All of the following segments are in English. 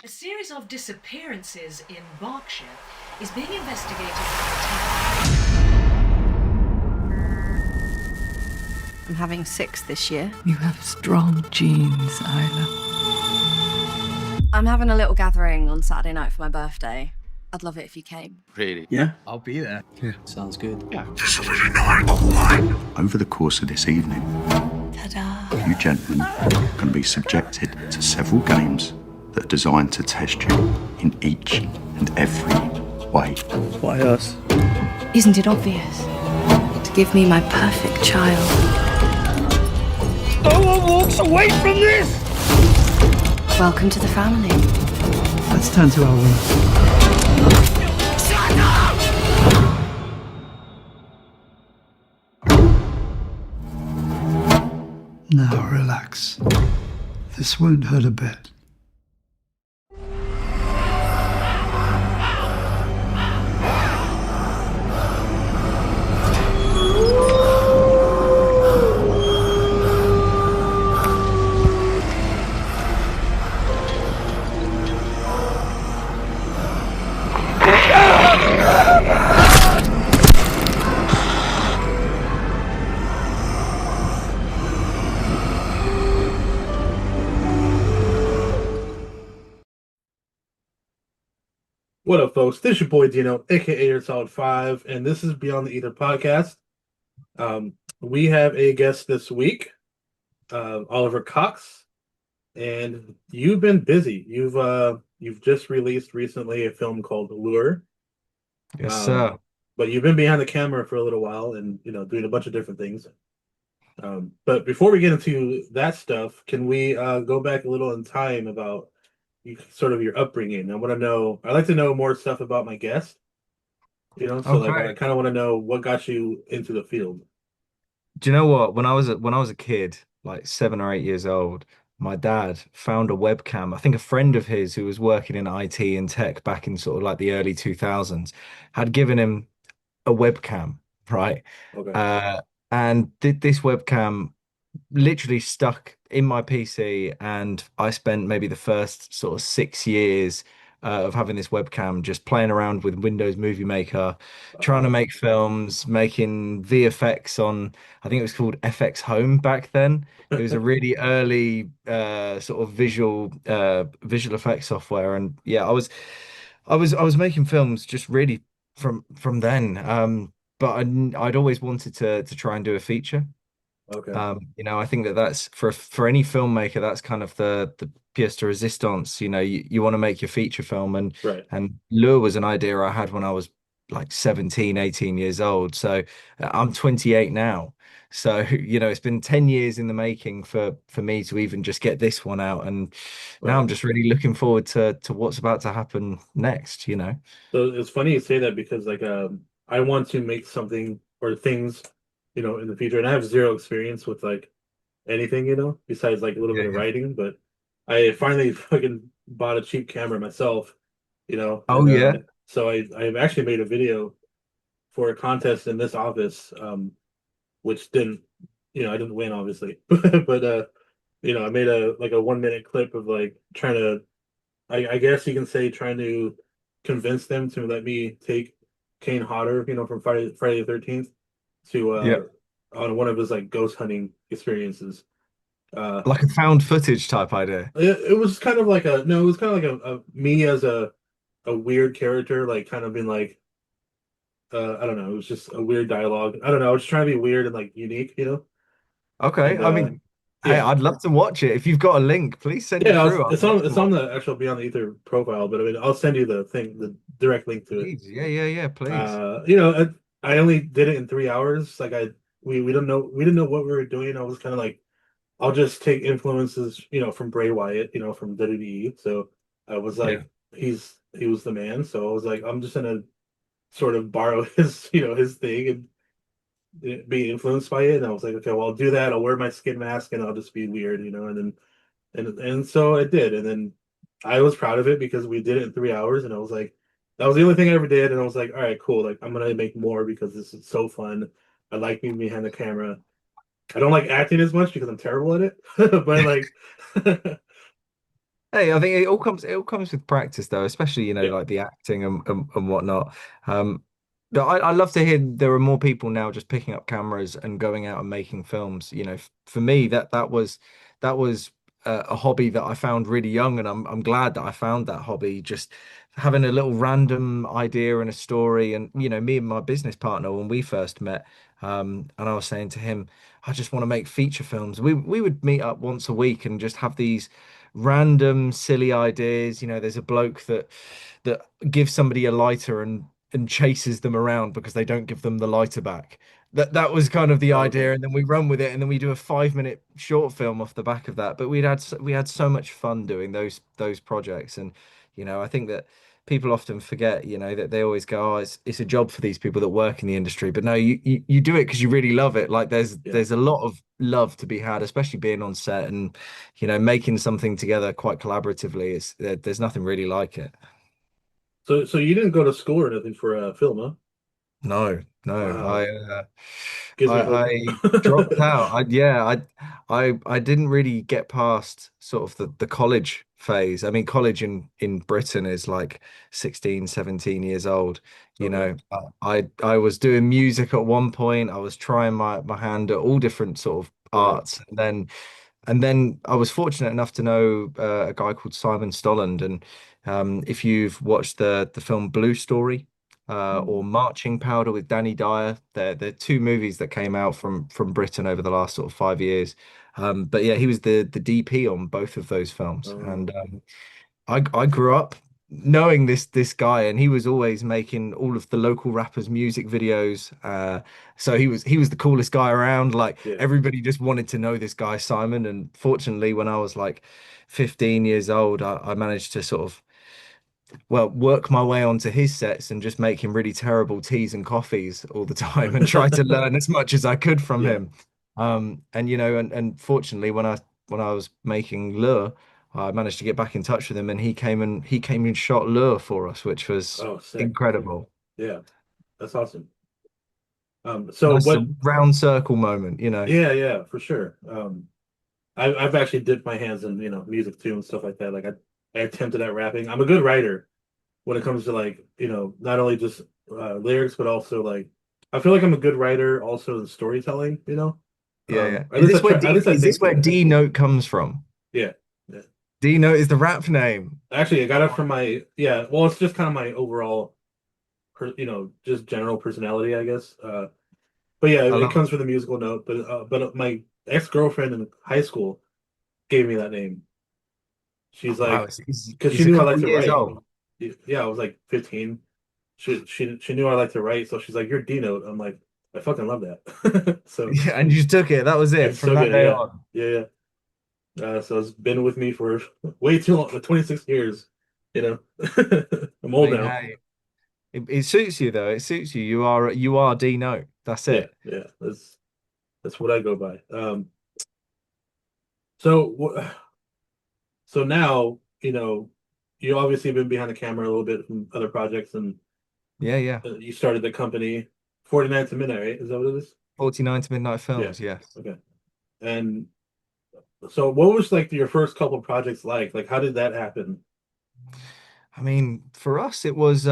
A series of disappearances in Berkshire is being investigated by I'm having 6 this year. You have strong genes, Isla. I'm having a little gathering on Saturday night for my birthday. I'd love it if you came. Really? Yeah. I'll be there. Yeah. Sounds good. Yeah. Just so that you know I'm online. Over the course of this evening, Ta-da. you gentlemen are going to be subjected to several games that are designed to test you in each and every way. Why us? Isn't it obvious? To give me my perfect child. No one walks away from this! Welcome to the family. Let's turn to our work. Shut up! Now relax. This won't hurt a bit. What up, folks? This is your boy Dino, aka Your Solid 5, and this is Beyond the Ether podcast. We have a guest this week, Oliver Cox, and you've been busy. You've just released recently a film called Lure. Yes, sir. But you've been behind the camera for a little while, and doing a bunch of different things. But before we get into that stuff, can we go back a little in time about sort of your upbringing? I'd like to know more stuff about my guest. Like I kind of want to know what got you into the field. Do you know what? When I was a kid, like 7 or 8 years old, my dad found a webcam. I think a friend of his who was working in IT and tech back in sort of like the early 2000s had given him a webcam, right? Okay. And did this webcam literally stuck in my PC, and I spent maybe the first sort of 6 years of having this webcam just playing around with Windows Movie Maker, trying to make films, making VFX on, I think it was called FX Home back then. It was a really early sort of visual effects software, and yeah, I was making films just really from then. But I'd always wanted to try and do a feature. Okay. I think that's for any filmmaker, that's kind of the pièce de résistance. You want to make your feature film, and Right. Lure was an idea I had when I was like 17, 18 years old. So I'm 28 now. So, it's been 10 years in the making for me to even just get this one out. And now Right. I'm just really looking forward to what's about to happen next. So it's funny you say that because I want to make something or things, in the future, and I have zero experience with like anything, besides like a little Yeah, bit of yeah. writing. But I finally fucking bought a cheap camera myself, Oh, and yeah. so I've actually made a video for a contest in this office, which didn't, I didn't win obviously, but I made a 1 minute clip of like trying to, I guess you can say, trying to convince them to let me take Kane Hodder, from Friday the 13th to Yeah. on one of his like ghost hunting experiences. Uh, Like a found footage type idea. it was kind of like it was kind of like a me as a weird character, like kind of being like, I don't know, it was just a weird dialogue. I don't know, I was just trying to be weird and like unique. Okay. And I mean, hey, yeah. I'd love to watch it. If you've got a link, please send it Yeah, through. I'd love to it's on watch the actual Beyond the Ether profile, but I mean, I'll send you the direct link it. to it. Please. Yeah, yeah, yeah, please. I only did it in 3 hours. Like we didn't know what we were doing. I was kind of like, I'll just take influences, from Bray Wyatt, from WWE. So I was Yeah. like, he was the man. So I was like, I'm just gonna sort of borrow his, his thing and be influenced by it. And I was like, okay, well, I'll do that. I'll wear my skin mask and I'll just be weird, and then and so I did, and then I was proud of it because we did it in 3 hours, and I was like, that was the only thing I ever did, and I was like, all right, cool, like I'm gonna make more because this is so fun. I like being behind the camera. I don't like acting as much because I'm terrible at it, but like, Hey, I think it all comes with practice though, especially Yeah, like the acting and whatnot. But I love to hear there are more people now just picking up cameras and going out and making films. For me that was a hobby that I found really young, and I'm glad that I found that hobby. Just having a little random idea and a story, and me and my business partner when we first met, and I was saying to him, I just want to make feature films. We would meet up once a week and just have these random silly ideas. There's a bloke that gives somebody a lighter and chases them around because they don't give them the lighter back. That was kind of the oh, okay. idea, and then we run with it, and then we do a 5 minute short film off the back of that. But we had so much fun doing those projects, and I think that people often forget, that they always go, oh, it's a job for these people that work in the industry. But no, you do it because you really love it. Like there's Yeah. there's a lot of love to be had, especially being on set and making something together quite collaboratively. There's nothing really like it. So you didn't go to school or anything for film, huh? No, no, Wow, gives me I hope. dropped out. I didn't really get past sort of the college phase. I mean, college in Britain is like 16, 17 years old. Okay. I was doing music at one point. I was trying my hand at all different sort of Right. arts, and then I was fortunate enough to know a guy called Simon Stolland. And if you've watched the film Blue Story or Marching Powder with Danny Dyer, they're two movies that came out from Britain over the last sort of 5 years. But yeah, he was the DP on both of those films, and Um, I grew up knowing this guy, and he was always making all of the local rappers' music videos. So he was the coolest guy around. Like yeah. everybody just wanted to know this guy Simon. And fortunately, when I was like 15 years old, I managed to sort of work my way onto his sets and just make him really terrible teas and coffees all the time and try to learn as much as I could from Yeah. him. And fortunately, when I was making Lure, I managed to get back in touch with him, and he came and shot Lure for us, which was Oh, sick. incredible. Yeah, that's awesome. So Nice what? round circle moment. Yeah, yeah, for sure. I've actually dipped my hands in music too and stuff like that. Like I attempted at rapping. I'm a good writer when it comes to like not only just lyrics but also like I feel like I'm a good writer also in storytelling. Yeah, yeah. At least I try. At least I Is this think where so. D Note comes from? Yeah, yeah. D Note is the rap name. Actually, I got it from my yeah. Well, it's just kind of my overall, just general personality, I guess. But yeah, I it love comes from the musical note. But my ex-girlfriend in high school gave me that name. She's it. Wow, like, because it's she a knew I couple liked of to years write. old. Yeah, I was like 15. She knew I liked to write, so she's like, "You're D Note." I'm like, I fucking love that. So Yeah, and you took it. That was I it from took that it. day Yeah, on. yeah, yeah. So it's been with me for way too long, 26 years. You know, I'm I old mean, now. hey, it suits you though. It suits you. You are D Note. That's Yeah, it. yeah. That's what I go by. So so now you obviously been behind the camera a little bit from other projects, and Yeah, yeah. you started the company 49 to Midnight, right? Is that what it is? 49 to Midnight Yeah. Films. Yes. Okay. And so what was like your first couple projects like? Like how did that happen? I mean, for us, it was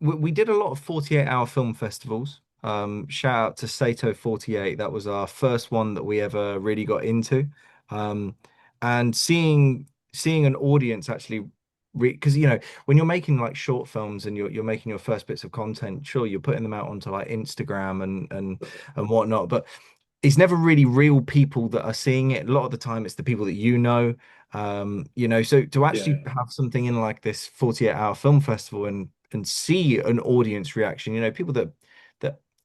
we did a lot of 48-hour film festivals. Shout out to Sato 48. That was our first one that we ever really got into. Um, and seeing an audience actually because when you're making like short films and you're making your first bits of content, sure, you're putting them out onto like Instagram and whatnot, but it's never really real people that are seeing it. A lot of the time, it's the people that so to actually Yeah. have something in like this 48-hour film festival and see an audience reaction, people that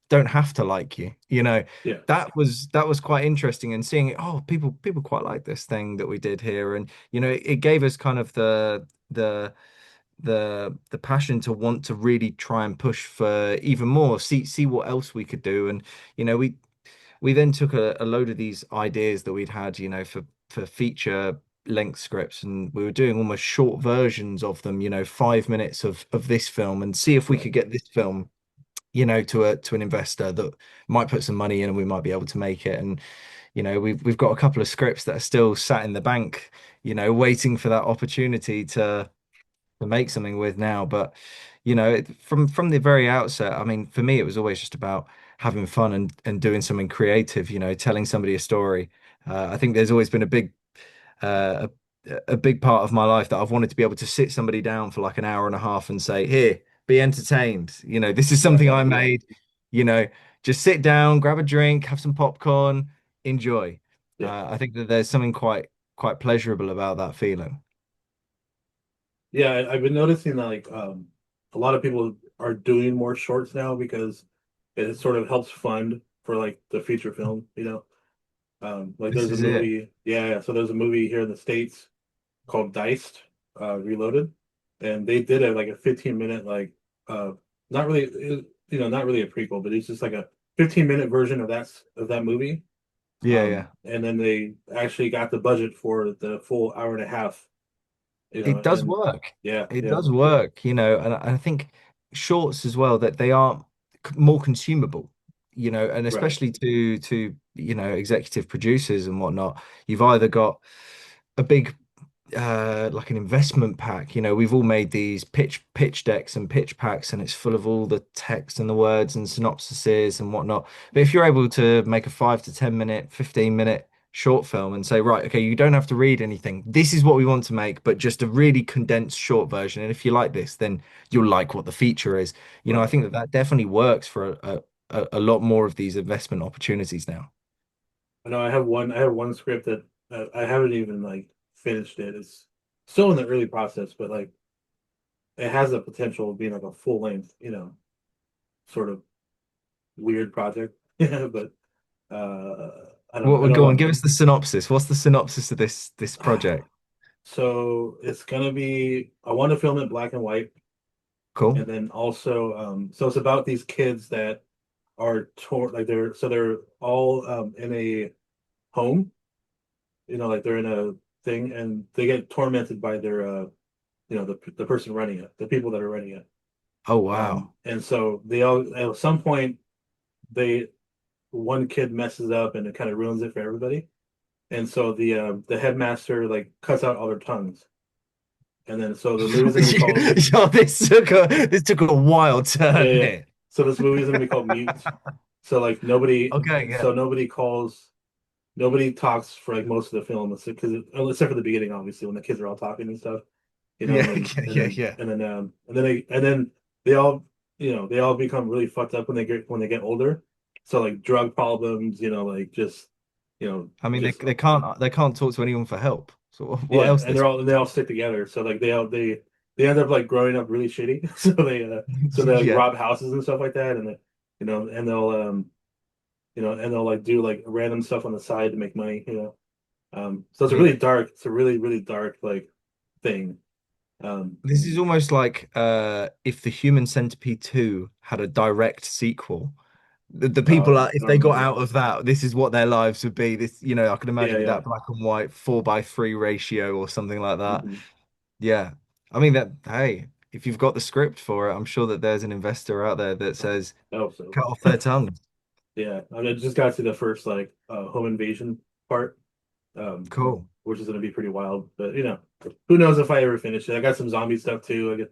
don't have to like you, Yeah. that was quite interesting. And seeing it, oh, people quite like this thing that we did here, and it gave us kind of the passion to want to really try and push for even more, see what else we could do. And we then took a load of these ideas that we'd had, for feature length scripts, and we were doing almost short versions of them, 5 minutes of this film, and see if we Right. could get this film, to an investor that might put some money in, and we might be able to make it. And we've got a couple of scripts that are still sat in the bank, waiting for that opportunity to make something with now. But from the very outset, I mean, for me, it was always just about having fun and doing something creative. Telling somebody a story. I think there's always been uh, a big part of my life that I've wanted to be able to sit somebody down for like an hour and a half and say, "Here, be entertained. This is something I Yeah, made. You know, just sit down, grab a drink, have some popcorn, enjoy." yeah, I think that there's something quite pleasurable about that feeling. yeah. I've been noticing that like a lot of people are doing more shorts now because it sort of helps fund for like the feature film. Like This there's a is it. movie, yeah. So there's a movie here in the States called Diced, Reloaded, and they did it like a 15-minute uh not really not really a prequel, but it's just like a 15-minute version of that movie. Yeah, yeah. And then they actually got the budget for the full hour and a half, It does and work. yeah, It yeah, does work, and I think shorts as well that they are more consumable, and right, especially to executive producers and whatnot. You've either got a big like an investment pack. We've all made these pitch decks and pitch packs, and it's full of all the text and the words and synopsises and whatnot. But if you're able to make a 5 to 10 minute, 15-minute short film and say, right, okay, you don't have to read anything. This is what we want to make, but just a really condensed short version. And if you like this, then you'll like what the feature is. I right. think that definitely works for a lot more of these investment opportunities now. I know I have one script that I haven't even like finished it. It's still in the early process, but like it has the potential of being like a full length, sort of weird project. Yeah, but I don't know. What I would go on? know. Give us the synopsis. What's the synopsis of this project? So it's gonna be. I want to film it black and white, Cool. and then also, so it's about these kids that are like they're all in a home, like they're in a thing, and they get tormented by their the person running it, the people that are running it. Oh wow. And so they all at some point they one kid messes up and it kind of ruins it for everybody. And so the headmaster like cuts out all their tongues. And then so the movie's gonna be called Yo, this took a wild yeah, turn yeah. here. So this movie's gonna be called Mute. So like Okay, yeah. nobody talks for like most of the film, because except for the beginning, obviously, when the kids are all talking and stuff, Yeah, and then yeah, yeah, yeah. they all become really fucked up when they get older. So like drug problems, like just I mean, they just they can't talk to anyone for help. So what yeah, else and this? they all stick together. So like they end up like growing up really shitty. So they like Yeah. rob houses and stuff like that, and and they'll like do like random stuff on the side to make money. So it's a Yeah. really dark, it's a really, really dark like thing. This is almost like if the Human Centipede 2 had a direct sequel. The people are, I if don't they got remember. out of that, this is what their lives would be. I can Yeah, imagine yeah. that black and white 4:3 ratio or something like that. Hmm. Yeah. I mean that, hey, if you've got the script for it, I'm sure that there's an investor out there that says I hope so. cut off their tongue. Yeah, I mean, I just got to the first like home invasion part, um, Cool. which is gonna be pretty wild. But who knows if I ever finish it? I got some zombie stuff too.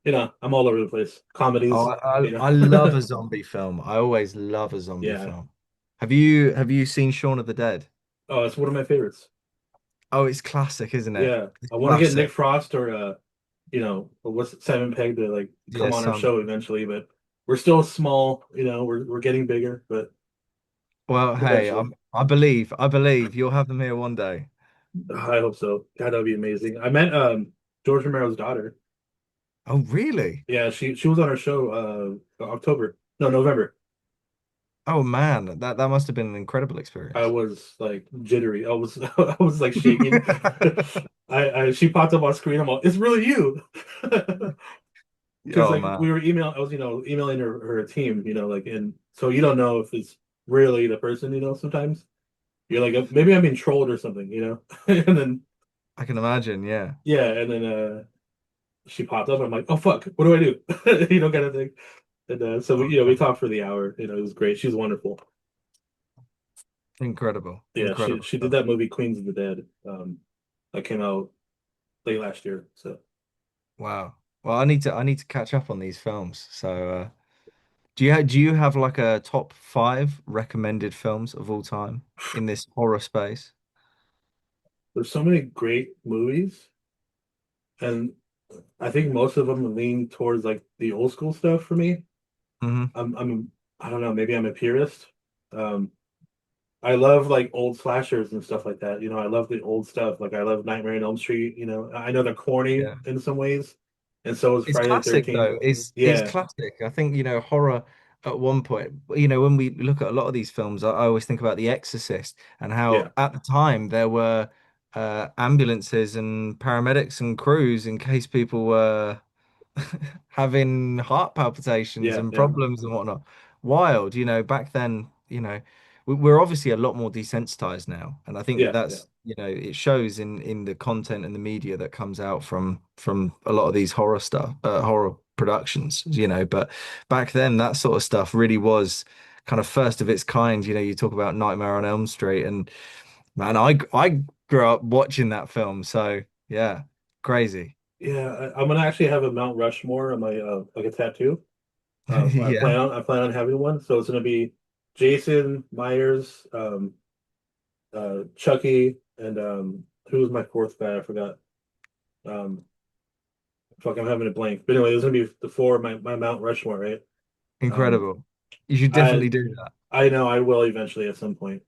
I'm all over the place. Oh, Comedies, I love a zombie film. I always love a zombie yeah. film. Have you seen Shaun of the Dead? Oh, it's one of my favorites. Oh, it's classic, isn't it? Yeah, It's I want to get Nick classic. Frost or what's Simon Pegg to like Yeah, come on our son. show eventually, but we're still small. We're getting bigger, but Well, hey, eventually. I believe you'll have them here one day. I hope so. God, that'd be amazing. I met George Romero's daughter. Oh, really? Yeah, she was on our show October. No, November. Oh man, that must have been an incredible I experience. was like jittery. I was I was like shaking. I she popped up on screen. I'm like, it's really you. Because Oh like man. we were I was emailing her team, like, and so you don't know if it's really the person, sometimes you're like, maybe I'm being trolled or something. And then I can imagine, yeah. yeah, and then she popped up. I'm like, oh fuck, what do I do? Kind of thing. And so we Okay. talked for the hour. It was great. She's wonderful. Incredible, Yeah, she incredible she did stuff. that movie Queens of the Dead, that came out late last year. So Wow. Well, I need to catch up on these films. So, do you have like a top five recommended films of all time in this horror space? there's so many great movies, and I think most of them lean towards like the old school stuff for me. Hmm. I'm I don't know, maybe I'm a purist. Um, I love like old slashers and stuff like that. I love the old stuff. Like I love Nightmare on Elm Street. I know they're corny Yeah. in some ways, and so is It's Friday the classic 13th. though. It's Yeah, classic. I think, horror at one point, when we look at a lot of these films, I always think about The Exorcist and yeah, how at the time there were ambulances and paramedics and crews in case people were having heart palpitations yeah, and yeah, problems and whatnot. Wild, back then, we're obviously a lot more desensitized now, and I think that yeah, yeah. that's, it shows in the content and the media that comes out from a lot of these horror stuff, horror productions, But back then, that sort of stuff really was kind of first of its kind. You talk about Nightmare on Elm Street, and man, I grew up watching that film, so yeah, crazy. Yeah, I'm gonna actually have a Mount Rushmore on my like a tattoo. I Yeah, plan on having one. So it's gonna be Jason Myers, Chucky, and who was my fourth guy? I forgot. Um, Fuck, I'm having a blank. But anyway, there's gonna be the four of my Mount Rushmore, right? Um, incredible. You should I definitely do that. I know I will eventually at some point.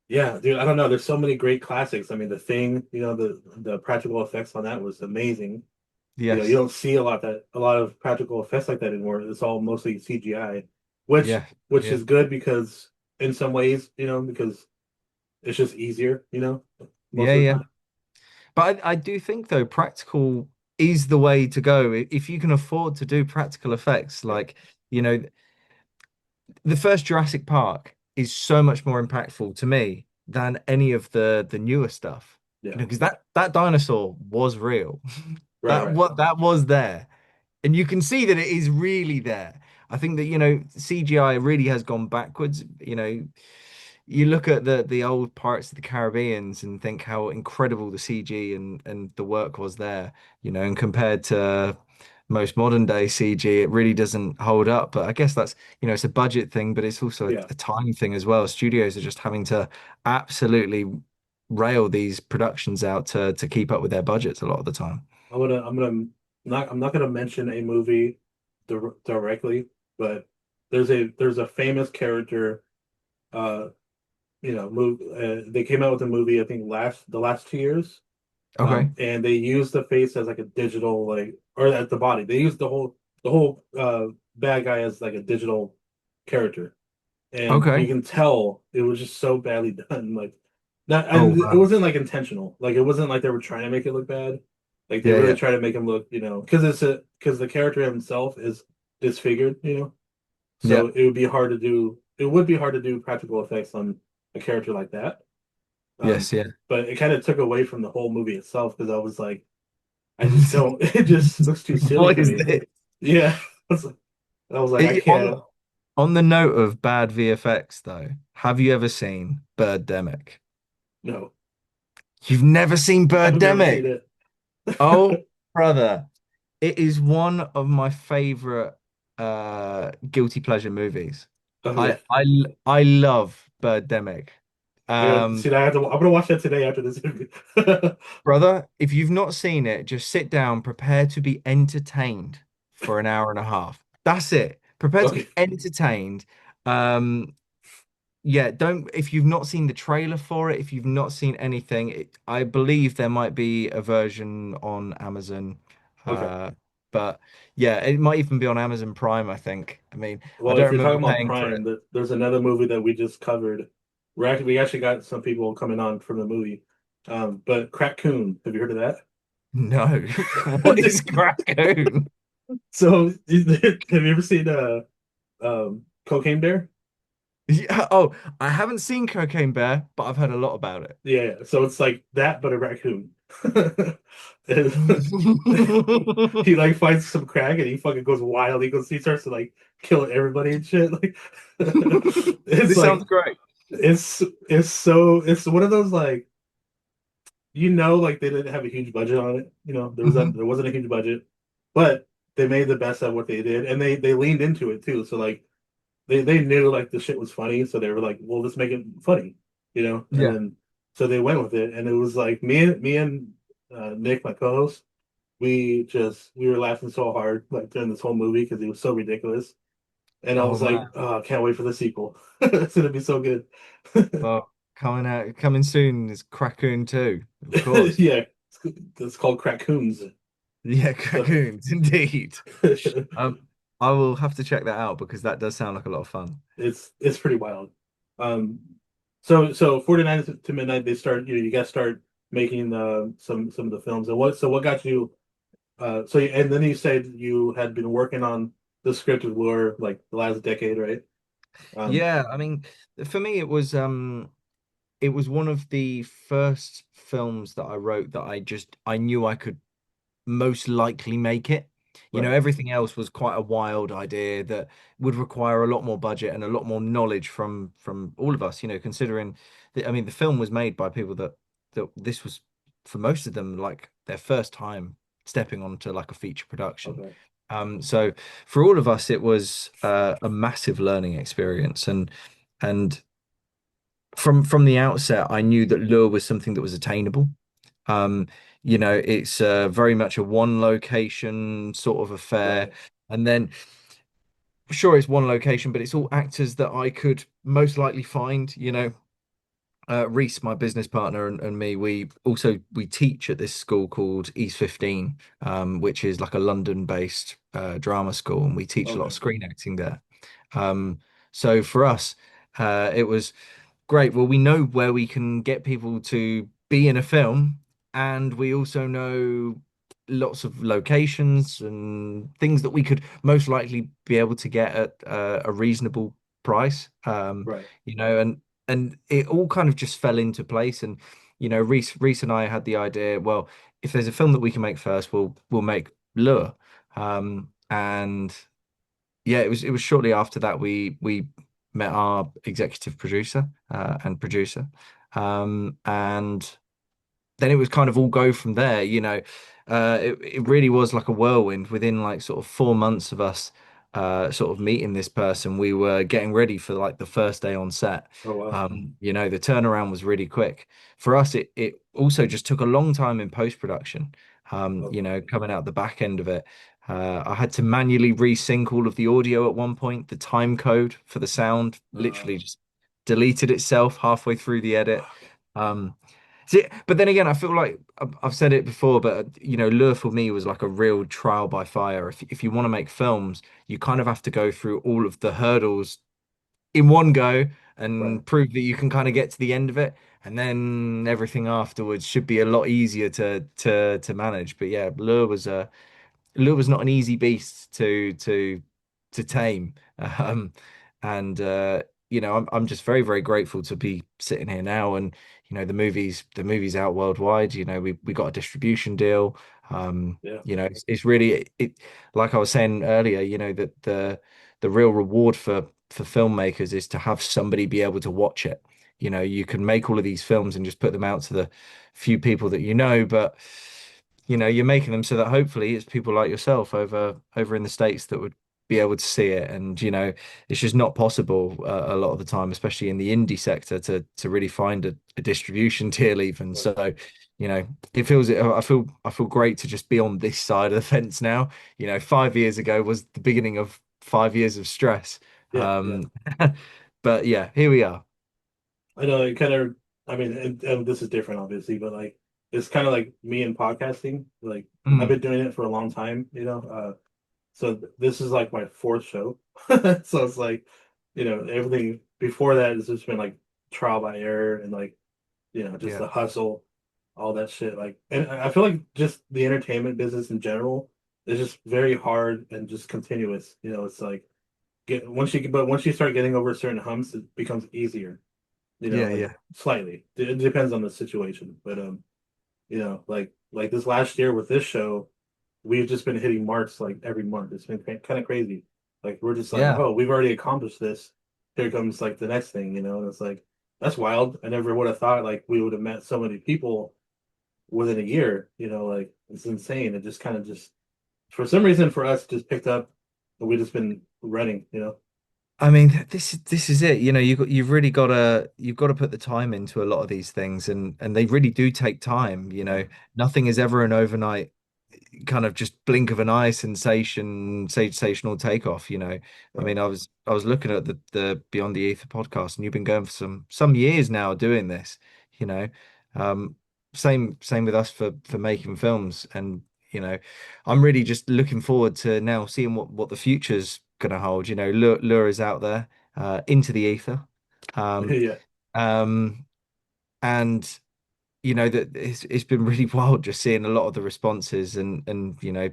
Yeah, dude, I don't know. There's so many great classics. I mean, The Thing, the practical effects on that was amazing. You Yes. don't see a lot of practical effects like that anymore. It's all mostly CGI, which Yeah. which Yeah. is good because in some ways, because it's just easier, most Yeah. of the Yeah. time. But I do think though, practical is the way to go. If you can afford to do practical effects, Yeah, like, you know, the first Jurassic Park is so much more impactful to me than any of the newer stuff. yeah, Because that dinosaur was real. right, That right. what that was there. And you can see that it is really there. I think that, CGI really has gone backwards. You look at the old Pirates of the Caribbeans and think how incredible the CG and the work was there, and compared to most modern day CG, it really doesn't hold up. But I guess that's, it's a budget thing, but it's also Yeah, a time thing as well. Studios are just having to absolutely rail these productions out to keep up with their budgets a lot of the time. I'm not gonna mention a movie directly, but there's a famous character. Uh, they came out with a movie I think the last 2 years. Okay. And they used the face as like a digital like or at the body. They used the whole bad guy as like a digital character, and you Okay. can tell it was just so badly done. Like that, Oh, and it wow. wasn't like intentional. Like it wasn't like they were trying to make it look bad. Like they Yeah, really yeah. try to make him look, because the character himself is disfigured, Yeah. so it would be hard to do. It would be hard to do practical effects on a character like that. Um, Yes, yeah. but it kind of took away from the whole movie itself because I was like, I just don't. It just looks too silly What for is me. this? Yeah, I was like, I Eh, On can't. on the note of bad VFX though, have you ever seen Birdemic? No, You've never seen I've never Birdemic? seen it. Oh, brother. It is one of my favorite guilty pleasure movies. Okay, I love Birdemic. I got Um, see. I'm gonna watch that today after this interview. Brother, if you've not seen it, just sit down, prepare to be entertained for an hour and a half. That's it. Prepare to Okay, be entertained. Um, yeah, don't, if you've not seen the trailer for it, if you've not seen anything, I believe there might be a version on Amazon. okay. Uh, but yeah, it might even be on Amazon Prime, I think. I mean, I Well, don't if you're remember talking about paying for Prime, it. there's another movie that we just covered. We actually got some people coming on from the movie. But Coon, have you heard of that? No. What is Krakow? So, have you ever seen Cocaine Bear? Yeah. Oh, I haven't seen Cocaine Bear, but I've heard a lot about it. Yeah, yeah. So it's like that, but a raccoon. And he like finds some crack and he fucking goes wild. He starts to like kill everybody and shit. Like it's This sounds like great. it's one of those like like they didn't have a huge budget on it. Mhm. There wasn't a huge budget, but they made the best of what they did, and they leaned into it too. So like they knew like the shit was funny, so they were like, well, let's make it funny, and Yeah. then so they went with it, and it was like me and Nick, my co-host, we were laughing so hard like during this whole movie because it was so ridiculous, and I Oh was like, man. oh, I can't wait for the sequel. It's gonna be so good. Well, coming soon is Crackoon 2, of course. Yeah, it's called Crackoons. Yeah, So Crackoons, indeed. Um, I will have to check that out because that does sound like a lot of fun. it's pretty wild. Um, so 49 to midnight, they start, you guys start making some of the films. And what got you and then you said you had been working on the script with Lure like the last decade, right? Um, Yeah, I mean, for me it was one of the first films that I wrote that I knew I could most likely make it. right. Everything else was quite a wild idea that would require a lot more budget and a lot more knowledge from all of us, considering I mean, the film was made by people that this was for most of them like their first time stepping onto like a feature production. Okay. So for all of us, it was a massive learning experience, and from the outset, I knew that lure was something that was attainable. Um, it's very much a one location sort of affair. Right. And then, sure, it's one location, but it's all actors that I could most likely find. Reece, my business partner, and me, we teach at this school called East 15, which is like a London-based drama school, and we teach a lot of Okay. screen acting there. Um, so for us, it was great. Well, we know where we can get people to be in a film, and we also know lots of locations and things that we could most likely be able to get at a reasonable price. Right. And it all kind of just fell into place. And Reece and I had the idea, well, if there's a film that we can make first, we'll make Lure. And yeah, it was shortly after that we met our executive producer and producer, and then it was kind of all go from there. It really was like a whirlwind. Within like sort of 4 months of us sort of meeting this person, we were getting ready for like the first day on set. Oh wow. The turnaround was really quick. For us, it also just took a long time in post-production. Okay. Coming out the back end of it. I had to manually resync all of the audio at one point. The time code for the sound Uh, literally just deleted itself halfway through the edit. See, but then again, I feel like I've said it before, but Lure for me was like a real trial by fire. If you want to make films, you kind of have to go through all of the hurdles in one go right. and prove that you can kind of get to the end of it, and then everything afterwards should be a lot easier to manage. But yeah, Lure was not an easy beast to tame. Um, and I'm just very, very grateful to be sitting here now. And the movie's out worldwide. We got a distribution deal. Yeah. It's really it like I was saying earlier, that the real reward for filmmakers is to have somebody be able to watch it. You can make all of these films and just put them out to the few people that but you're making them so that hopefully it's people like yourself over in the States that would be able to see it. And it's just not possible a lot of the time, especially in the indie sector, to really find a distribution deal even. Right. So I feel great to just be on this side of the fence now. 5 years ago was the beginning of 5 years of stress. Yeah. Yeah. um but yeah, here we are. I know it kind of. I mean, and this is different, obviously, but like it's kind of like me and podcasting. Like I've Mm, been doing it for a long time, So this is like my fourth show. So it's like, everything before that has just been like trial by error and like, just yeah, the hustle, all that shit. Like, and I feel like just the entertainment business in general is just very hard and just continuous. It's like once you start getting over certain humps, it becomes easier. yeah, Like yeah, slightly. It depends on the situation, but like this last year with this show, we've just been hitting marks like every month. It's been kind of crazy. Like we're just like, yeah. oh, we've already accomplished this. Here comes like the next thing, and it's like That's wild. I never would have thought like we would have met so many people within a year. Like it's insane. It just kind of just for some reason for us just picked up and we just been running. I mean, this is it. You've really got to put the time into a lot of these things, and they really do take time. Yeah. Nothing is ever an overnight kind of just blink of an eye sensational takeoff. I Right. mean, I was looking at the Beyond the Ether podcast, and you've been going for some years now doing this. You know, um, same with us for making films, and I'm really just looking forward to now seeing what the future's gonna hold. Lure is out there, into the ether, um, Yeah. um, and that it's been really wild just seeing a lot of the responses and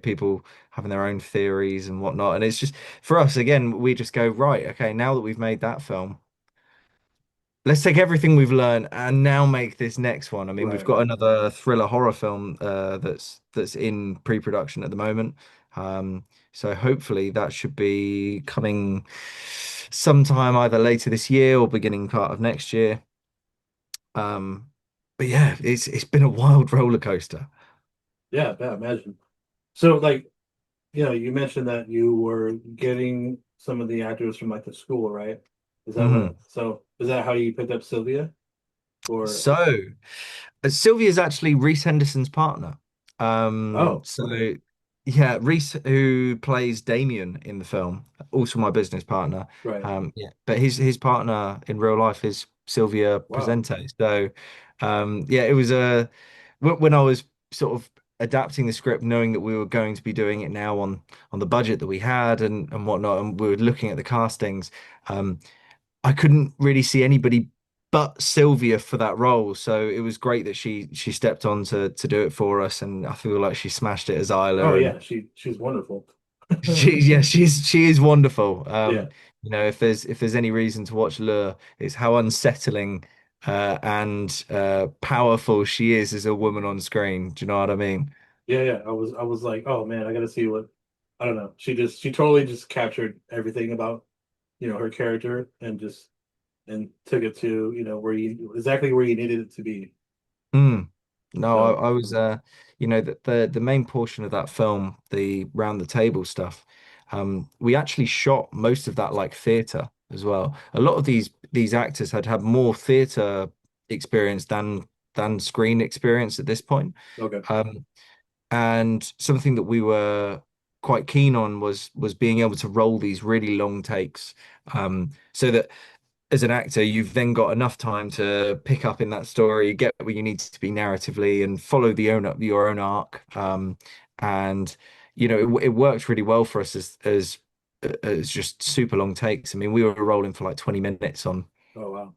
people having their own theories and whatnot. And it's just for us again, we just go, right, okay, now that we've made that film, let's take everything we've learned and now make this next one. I mean, we've Right. got Right. another thriller horror film that's in pre-production at the moment. Um, so hopefully that should be coming sometime either later this year or beginning part of next year. Um, but yeah, it's been a wild roller coaster. Yeah. Yeah. Imagine. So like, you mentioned that you were getting some of the actors from like the school, right? Mhm. Is that how you picked up Sylvia? Or So, Sylvia's actually Reece Henderson's partner. oh, okay. So yeah, Reece, who plays Damien in the film, also my business partner. Right. Yeah, but his partner in real life is Sylvia Wow. Presente. So, yeah, it was when I was sort of adapting the script, knowing that we were going to be doing it now on the budget that we had and whatnot, and we were looking at the castings. Um, I couldn't really see anybody but Sylvia for that role. So it was great that she stepped on to do it for us, and I feel like she smashed it as Oh Isla. And yeah, she's wonderful. she is wonderful. Yeah. If there's any reason to watch Lure, it's how unsettling and powerful she is as a woman on screen. Do you know what I mean? Yeah, yeah. I was like, oh man, I gotta see what I don't know. She totally just captured everything about, her character and took it to, where you needed it to be. Mm. No, So I was the main portion of that film, the round the table stuff, we actually shot most of that like theater as well. A lot of these actors had more theater experience than screen experience at this point. okay. Um, and something that we were quite keen on was being able to roll these really long takes, so that as an actor, you've then got enough time to pick up in that story, get where you need to be narratively, and follow your own arc. And it worked really well for us as just super long takes. I mean, we were rolling for like 20 minutes on Oh wow.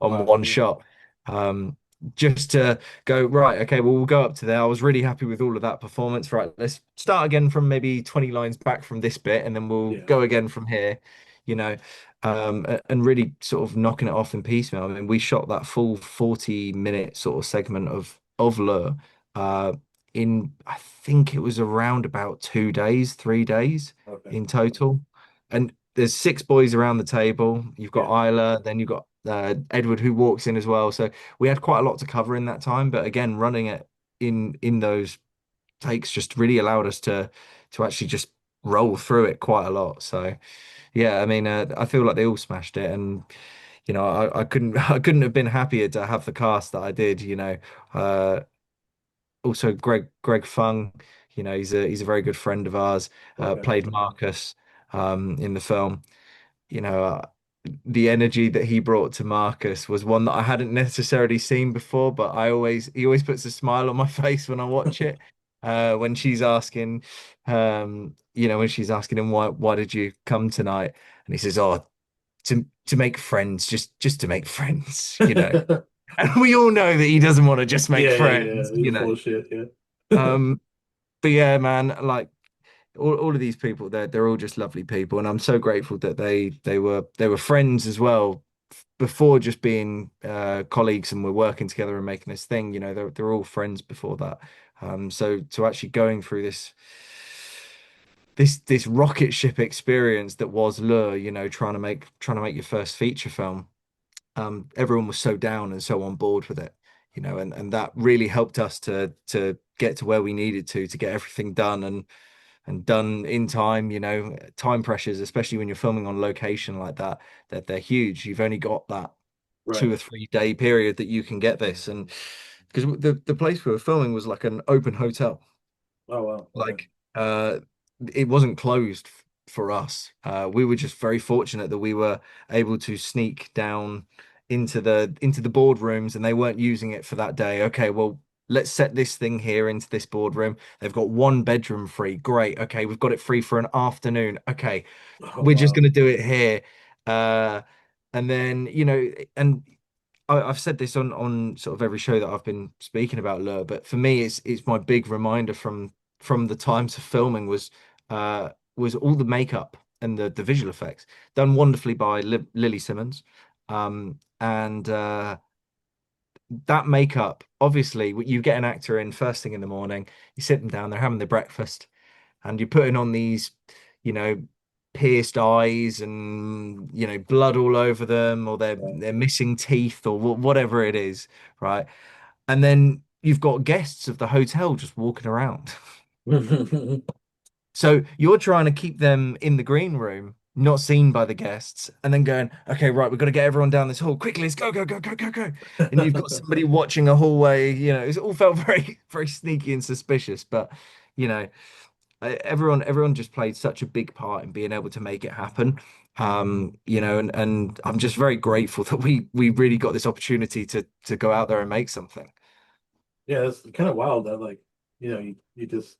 on Wow. one shot. Um, just to go, right, okay, well, we'll go up to there. I was really happy with all of that performance. Right, let's start again from maybe 20 lines back from this bit, and then we'll Yeah. go again from here, you know, and really sort of knocking it off in piecemeal. I mean, we shot that full 40-minute sort of segment of Lure uh, in, I think it was around about 2 days, 3 days Okay. in total. And there's six boys around the table. You've got Yeah. Isla, then you've got Edward who walks in as well. So we had quite a lot to cover in that time. But again, running it in those takes just really allowed us to actually just roll through it quite a lot. So yeah, I mean, I feel like they all smashed it, and I couldn't I couldn't have been happier to have the cast that I did. Uh, Also Greg Fung, he's a very good friend of ours. Okay. Played Marcus in the film. you know, uh, the energy that he brought to Marcus was one that I hadn't necessarily seen before, but he always puts a smile on my face when I watch it. When she's asking, when she's asking him why did you come tonight, and he says, "Oh, to make friends, just to make friends." And we all know that he doesn't want to just make Yeah, yeah, yeah. friends. He's full of shit, yeah. Um, but yeah, man, like all of these people, they're all just lovely people, and I'm so grateful that they were friends as well before just being colleagues, and we're working together and making this thing. They're all friends before that. So to actually going through this rocket ship experience that was Lure, trying to make your first feature film, everyone was so down and so on board with it, and that really helped us to get to where we needed to get everything done and done in time. Time pressures, especially when you're filming on location like that, that they're huge. You've only got that Right. 2 or 3 day period that you can get this, and because the place we were filming was like an open hotel, Oh wow. Okay. like it wasn't closed for us. We were just very fortunate that we were able to sneak down into the boardrooms, and they weren't using it for that day. Okay, well, let's set this thing here into this boardroom. They've got one bedroom free. Great. Okay, we've got it free for an afternoon. Okay, Oh we're just wow. going to do it here. Uh, and then, and I've said this on sort of every show that I've been speaking about Lure, but for me, it's my big reminder from the times of filming was all the makeup and the visual effects done wonderfully by Lily Simmons, and that makeup, obviously, you get an actor in first thing in the morning, you sit them down, they're having their breakfast, and you're putting on these, you know, pierced eyes and blood all over them, or they're missing teeth or whatever it is, right? And then you've got guests of the hotel just walking around. Right. So you're trying to keep them in the green room, not seen by the guests, and then going, okay, right, we've got to get everyone down this hall quickly. Let's go, go, go, go, go, go. And you've got somebody watching a hallway. It all felt very, very sneaky and suspicious. But you know, everyone just played such a big part in being able to make it happen. And I'm just very grateful that we really got this opportunity to go out there and make something. Yeah, it's kind of wild that like, you just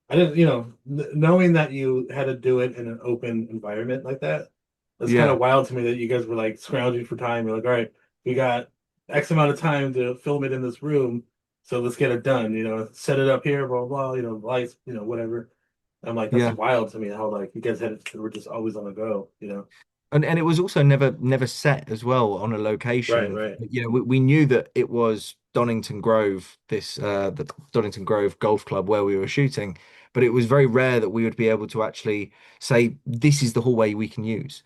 I didn't, knowing that you had to do it in an open environment like that, it's kind Yeah, of wild to me that you guys were like scrounging for time. You're like, all right, we got X amount of time to film it in this room, so let's get it done. Set it up here, blah blah. Lights, whatever. I'm like, that's yeah. wild to me how like you guys were just always on the go. And it was also never set as well on a Right, location. right, We knew that it was Donington Grove, the Donington Grove Golf Club where we were shooting, but it was very rare that we would be able to actually say this is the hallway we can use.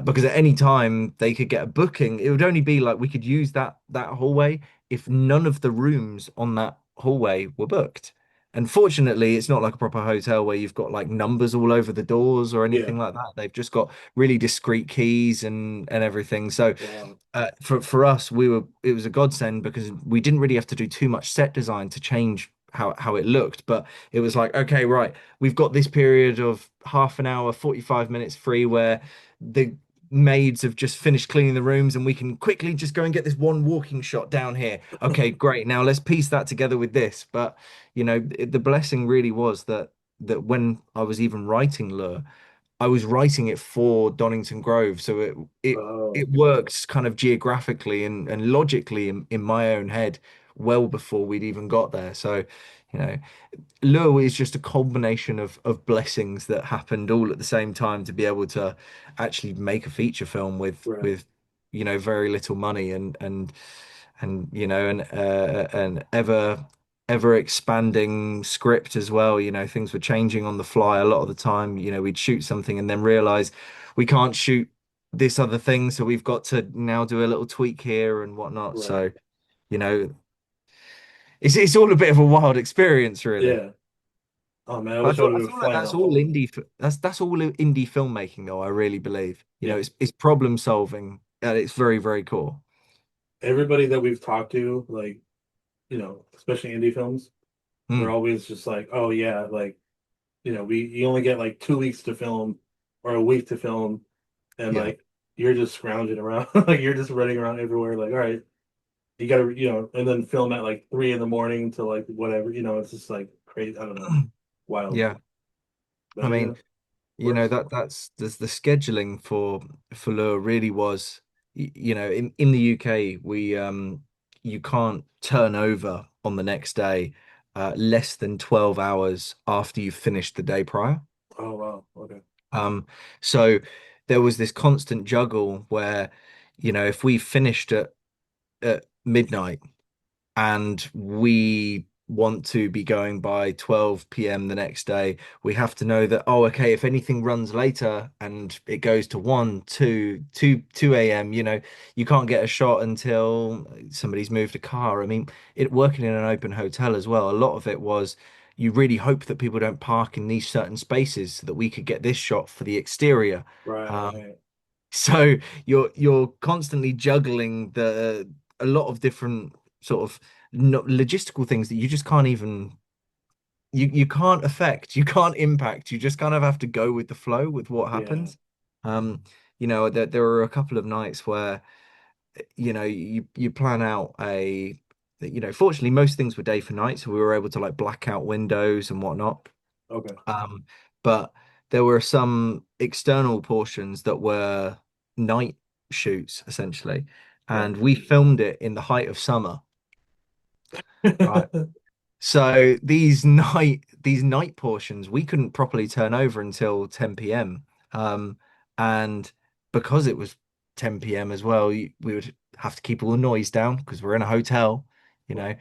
Because at any time they could get a booking, it would only be like we could use that hallway if none of the rooms on that hallway were booked. And fortunately, it's not like a proper hotel where you've got like numbers all over the doors or yeah, anything like that. They've just got really discreet keys and everything. So wow, for us, it was a godsend because we didn't really have to do too much set design to change how it looked. But it was like, okay, right, we've got this period of half an hour, 45 minutes free where the maids have just finished cleaning the rooms and we can quickly just go and get this one walking shot down here. Okay, great. Now let's piece that together with this. But the blessing really was that when I was even writing Lure, I was writing it for Donington Grove, so it oh, worked kind of geographically and logically in my own head well before we'd even got there. So, you know, Lure is just a combination of blessings that happened all at the same time to be able to actually make a feature film with right, with very little money and an ever expanding script as well. Things were changing on the fly a lot of the time. We'd shoot something and then realize we can't shoot this other thing, so we've got to now do a little tweak here and whatnot. right, So, you know, it's all a bit of a wild experience, really. yeah. Oh man, I I wish I feel would I have been feel like flying that's the all whole. indie. That's all indie filmmaking, though. I really believe. Yeah, It's problem solving at its very, very core. everybody that we've talked to, like, especially indie films, they're Mm, always just like, oh yeah, like, you only get like 2 weeks to film or a week to film, and yeah. like you're just scrounging around, like you're just running around everywhere, like, all right, you gotta, and then film at like 3 in the morning to like whatever, it's just like crazy. I don't know, wild, Yeah. I but mean, works. that's the scheduling for Lure really was, in the UK, we you can't turn over on the next day less than 12 hours after you've finished the day prior. Oh wow, okay, Um, so there was this constant juggle where, if we finished at midnight and we want to be going by 12 p.m. the next day. We have to know that, oh, okay, if anything runs later and it goes to 1, 2 a.m., you can't get a shot until somebody's moved a car. I mean, working in an open hotel as well, a lot of it was you really hope that people don't park in these certain spaces so that we could get this shot for the exterior. Um, Right. so you're constantly juggling a lot of different sort of logistical things that you just can't even you can't affect, you can't impact. You just kind of have to go with the flow with what Yeah. happens. Um, there were a couple of nights where you plan out fortunately most things were day for night, so we were able to like black out windows and whatnot. Okay. Um, but there were some external portions that were night shoots essentially, Right. and we filmed it in the height of summer, right? So these night portions we couldn't properly turn over until 10 p.m. And because it was 10 p.m. as well, we would have to keep all the noise down because we're in a hotel, you know. Right.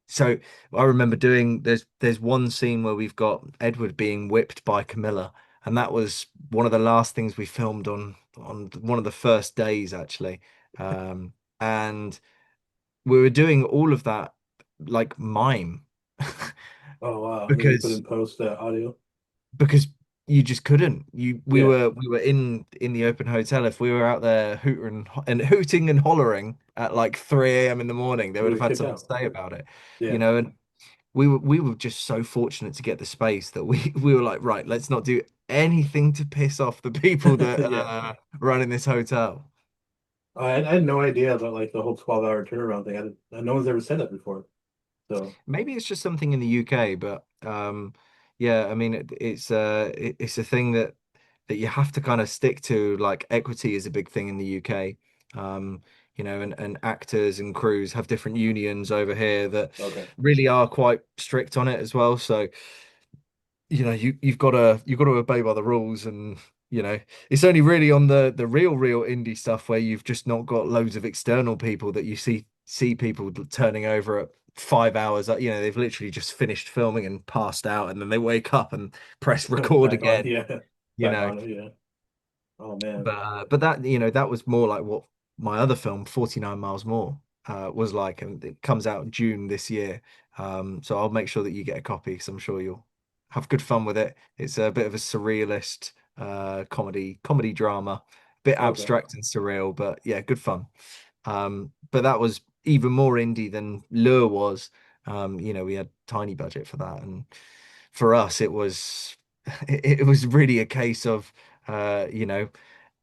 So I remember doing there's one scene where we've got Edward being whipped by Camilla, and that was one of the last things we filmed on one of the first days actually. And we were doing all of that like mime Oh wow. And then you put because in post audio. because you just couldn't. You Yeah. we were in the open hotel. If we were out there hooting and hollering at like 3 a.m. in the morning, they You would have were had kicked something to out. say about it, Yeah. and we were just so fortunate to get the space that we were like, right, let's not do anything to piss off the people that Yeah. run in this hotel. I had no idea about like the whole 12-hour turnaround thing. No one's ever said that before. So Maybe it's just something in the UK, but yeah, I mean it's a thing that you have to kind of stick to. Like equity is a big thing in the UK. Um, and actors and crews have different unions over here that okay. really are quite strict on it as well. So you've got to obey by the rules, and it's only really on the real indie stuff where you've just not got loads of external people that you see people turning over at 5 hours, they've literally just finished filming and passed out, and then they wake up and press record Back on, again yeah. you Back know on it, yeah. Oh man. but that was more like what my other film 49 Miles More was like, and it comes out in June this year. So I'll make sure that you get a copy because I'm sure you'll have good fun with it. It's a bit of a surrealist comedy drama, bit Okay. abstract and surreal, but yeah, good fun. But that was even more indie than Lure was. We had tiny budget for that, and for us it was it was really a case of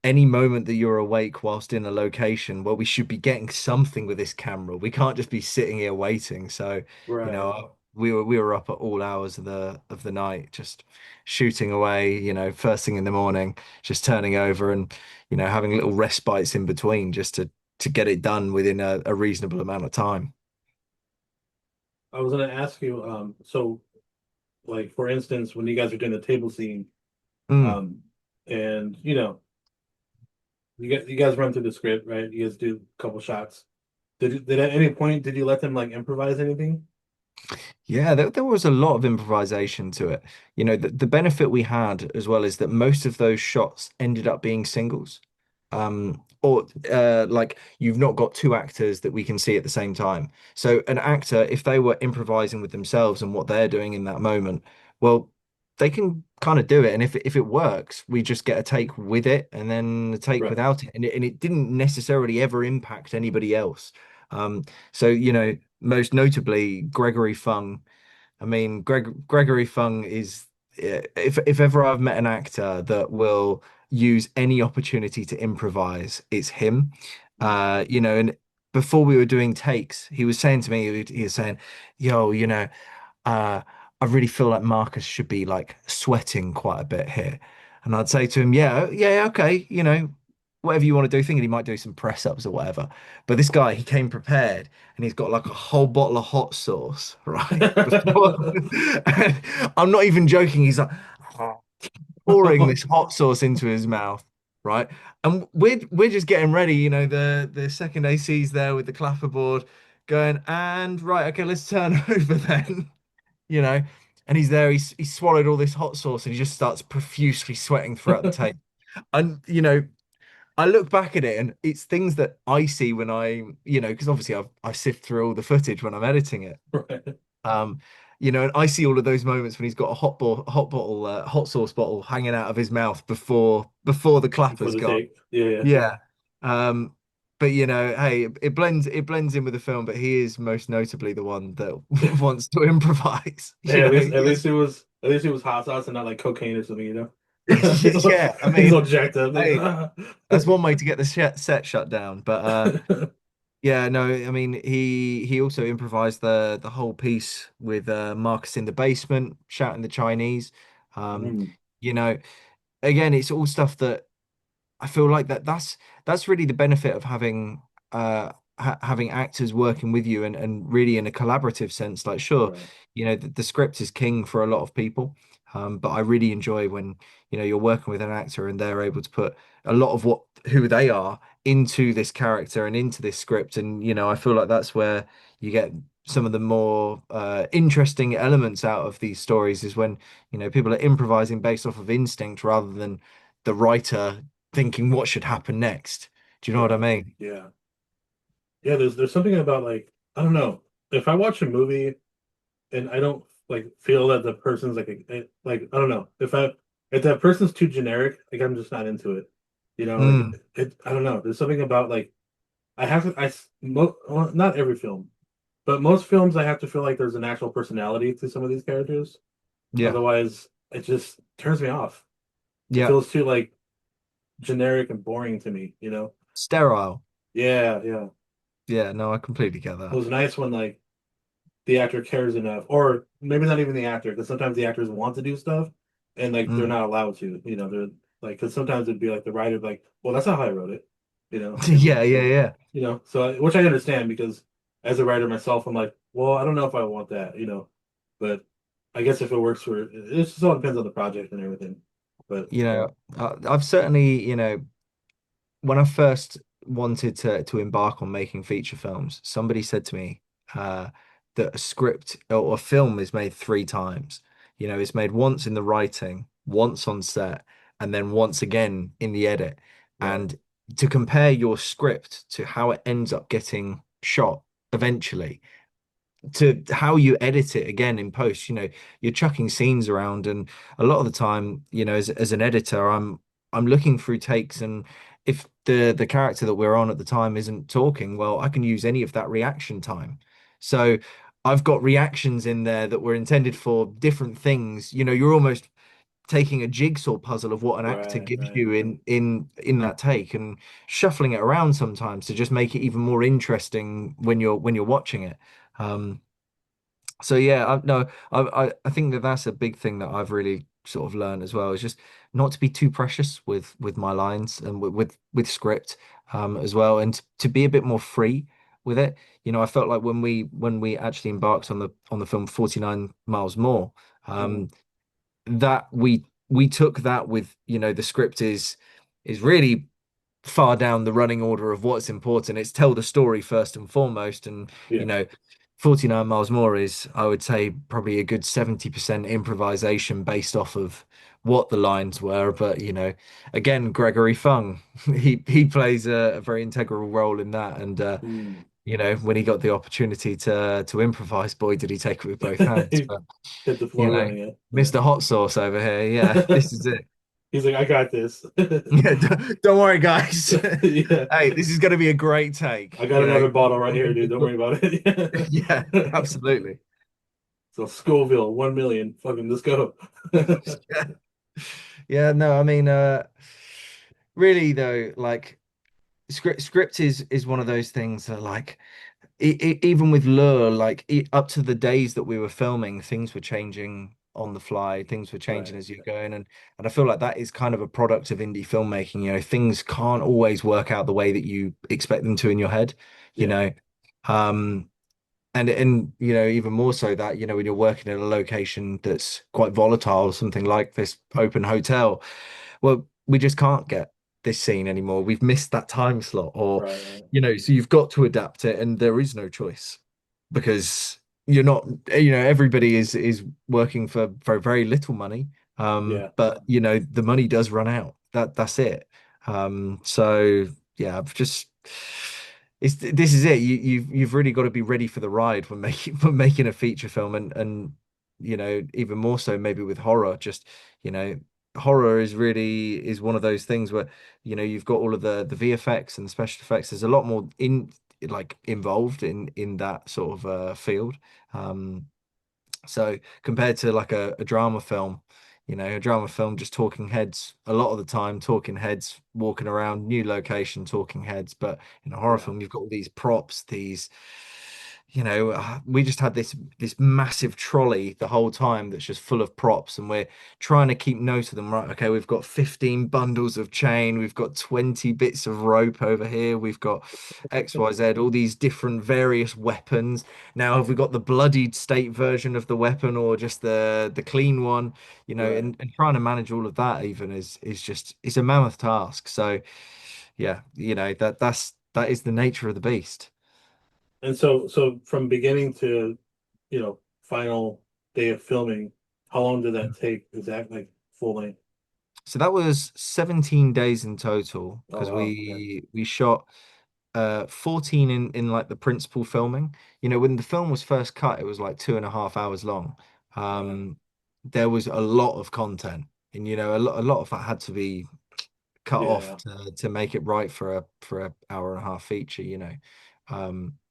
any moment that you're awake whilst in a location, well, we should be getting something with this camera. We can't just be sitting here waiting. So, Right. we were up at all hours of the night, just shooting away, first thing in the morning, just turning over and, having little respites in between just to get it done within a reasonable amount of time. I was gonna ask you, so like for instance, when you guys are doing the table scene, Mm. um, and you guys run through the script, right? You guys do a couple shots. Did at any point did you let them like improvise anything? Yeah, there was a lot of improvisation to it. The benefit we had as well is that most of those shots ended up being singles. Or like you've not got two actors that we can see at the same time. So an actor, if they were improvising with themselves and what they're doing in that moment, well, they can kind of do it. And if it works, we just get a take with it and then a take Right. without it. And it didn't necessarily ever impact anybody else. So most notably Gregory Fung. I mean, Gregory Fung is if ever I've met an actor that will use any opportunity to improvise, it's him. And before we were doing takes, he was saying to me, he was saying, "Yo, uh, I really feel like Marcus should be like sweating quite a bit here." And I'd say to him, "Yeah, yeah, okay, whatever you want to do, thinking he might do some press ups or whatever." But this guy, he came prepared and he's got like a whole bottle of hot sauce, right? Before, and I'm not even joking. He's like pouring this hot sauce into his mouth, right? And we're just getting ready, the second AC's there with the clapperboard, going, and right, okay, let's turn over then, you know. And he's there, he's swallowed all this hot sauce and he just starts profusely sweating throughout the tape. And I look back at it and it's things that I see when because obviously I sift through all the footage when I'm editing it. Right. Um, and I see all of those moments when he's got a hot sauce bottle hanging out of his mouth before the Before clapper's the gone. take. Yeah, yeah. Yeah. Um, but hey, it blends in with the film, but he is most notably the one that wants to improvise. Hey, at least Yes. at least it was hot sauce and not like cocaine or something, you know? Yeah, I He's all mean, jacked up. Like, hey, ah. that's one way to get the set shut down. But yeah, no, I mean he also improvised the whole piece with Marcus in the basement shouting the Chinese. Um, Mm, you know, again, it's all stuff that I feel like that's really the benefit of having actors working with you and really in a collaborative sense. Like, sure, right. the script is king for a lot of people, but I really enjoy when you're working with an actor and they're able to put a lot of who they are into this character and into this script, and I feel like that's where you get some of the more interesting elements out of these stories is when people are improvising based off of instinct rather than the writer thinking what should happen next. Do you know what I Right. mean? Yeah. Yeah, there's something about like, I don't know. If I watch a movie and I don't like feel that the person's like I don't know. If that person's too generic, like I'm just not into it. Like Mm, I don't know. There's something about like I have to well, not every film, but most films I have to feel like there's an actual personality to some of these characters. yeah, Otherwise, it just turns me off. It yeah. feels too like generic and boring to me? Sterile. Yeah, yeah. Yeah, no, I completely get It that. was nice when like the actor cares enough, or maybe not even the actor, because sometimes the actors want to do stuff and like they're Mm. not allowed to. They're like because sometimes it'd be like the writer like, well, that's not how I wrote it, and Yeah, yeah, yeah. which I understand because as a writer myself, I'm like, well, I don't know if I want that, but I guess if it works for it just all depends on the project and everything. But I've certainly, when I first wanted to embark on making feature films, somebody said to me that a script or a film is made three times. It's made once in the writing, once on set, and then once again in the edit. right, And to compare your script to how it ends up getting shot eventually to how you edit it again in post, you're chucking scenes around, and a lot of the time, as an editor, I'm looking through takes, and if the character that we're on at the time isn't talking, well, I can use any of that reaction time. So I've got reactions in there that were intended for different things. You're almost taking a jigsaw puzzle of what an actor right, gives right. you in that take and shuffling it around sometimes to just make it even more interesting when you're watching it. Um, so yeah, no, I think that's a big thing that I've really sort of learned as well is just not to be too precious with my lines and with script as well, and to be a bit more free with it. I felt like when we actually embarked on the film 49 Miles More, Mhm. that we took that with the script is really far down the running order of what's important. It's tell the story first and foremost. And, Yeah. 49 Miles More is, I would say, probably a good 70% improvisation based off of what the lines were. But, again, Gregory Fung, he plays a very integral role in that. And, Mm. when he got the opportunity to improvise, boy, did he take it with both hands. He But, hit the you floor know, running it. Yeah. Mr. Hot Sauce over here. Yeah, this is it. He's like, I got this. Yeah, don't worry, guys. Yeah. Hey, this is going to be a great take. I got another bottle right here, dude. Don't Look- worry about it. yeah, Yeah. absolutely. So Scoville, 1 million. Fucking let's go. Yeah. Yeah, no, I mean, really though, like script is one of those things that like even with Lure, like up to the days that we were filming, things were changing on the fly, things were changing Right. as you're going, and I feel like that is kind of a product of indie filmmaking. Things can't always work out the way that you expect them to in your head, you Yeah. know. Um, and even more so that when you're working in a location that's quite volatile, something like this open hotel, well, we just can't get this scene anymore. We've missed that time slot, or Right, right. so you've got to adapt it, and there is no choice because you're not, everybody is working for very, very little money. Yeah. But the money does run out. That's it. So yeah, I've just this is it. You've really got to be ready for the ride when making a feature film, and even more so maybe with horror. Just you know horror is one of those things where you've got all of the VFX and the special effects. There's a lot more involved in that sort of field. Um, so compared to like a drama film, a drama film, just talking heads a lot of the time, talking heads walking around, new location, talking heads. But in a horror Yeah. film, you've got all these props, we just had this massive trolley the whole time that's just full of props, and we're trying to keep note of them. Right, okay, we've got 15 bundles of chain, we've got 20 bits of rope over here, we've got XYZ, all these different various weapons. Now, have we got the bloodied state version of the weapon or just the clean one? Right. And trying to manage all of that even is just it's a mammoth task. So yeah, that is the nature of the beast. And so from beginning to, final day of filming, how long did that take? Is that like full length? So that was 17 days in total Oh because wow. Okay. we shot 14 in like the principal filming. When the film was first cut, it was like 2.5 hours long. Right. There was a lot of content, and a lot of that had to be cut off Yeah. to make it right for a hour and a half feature,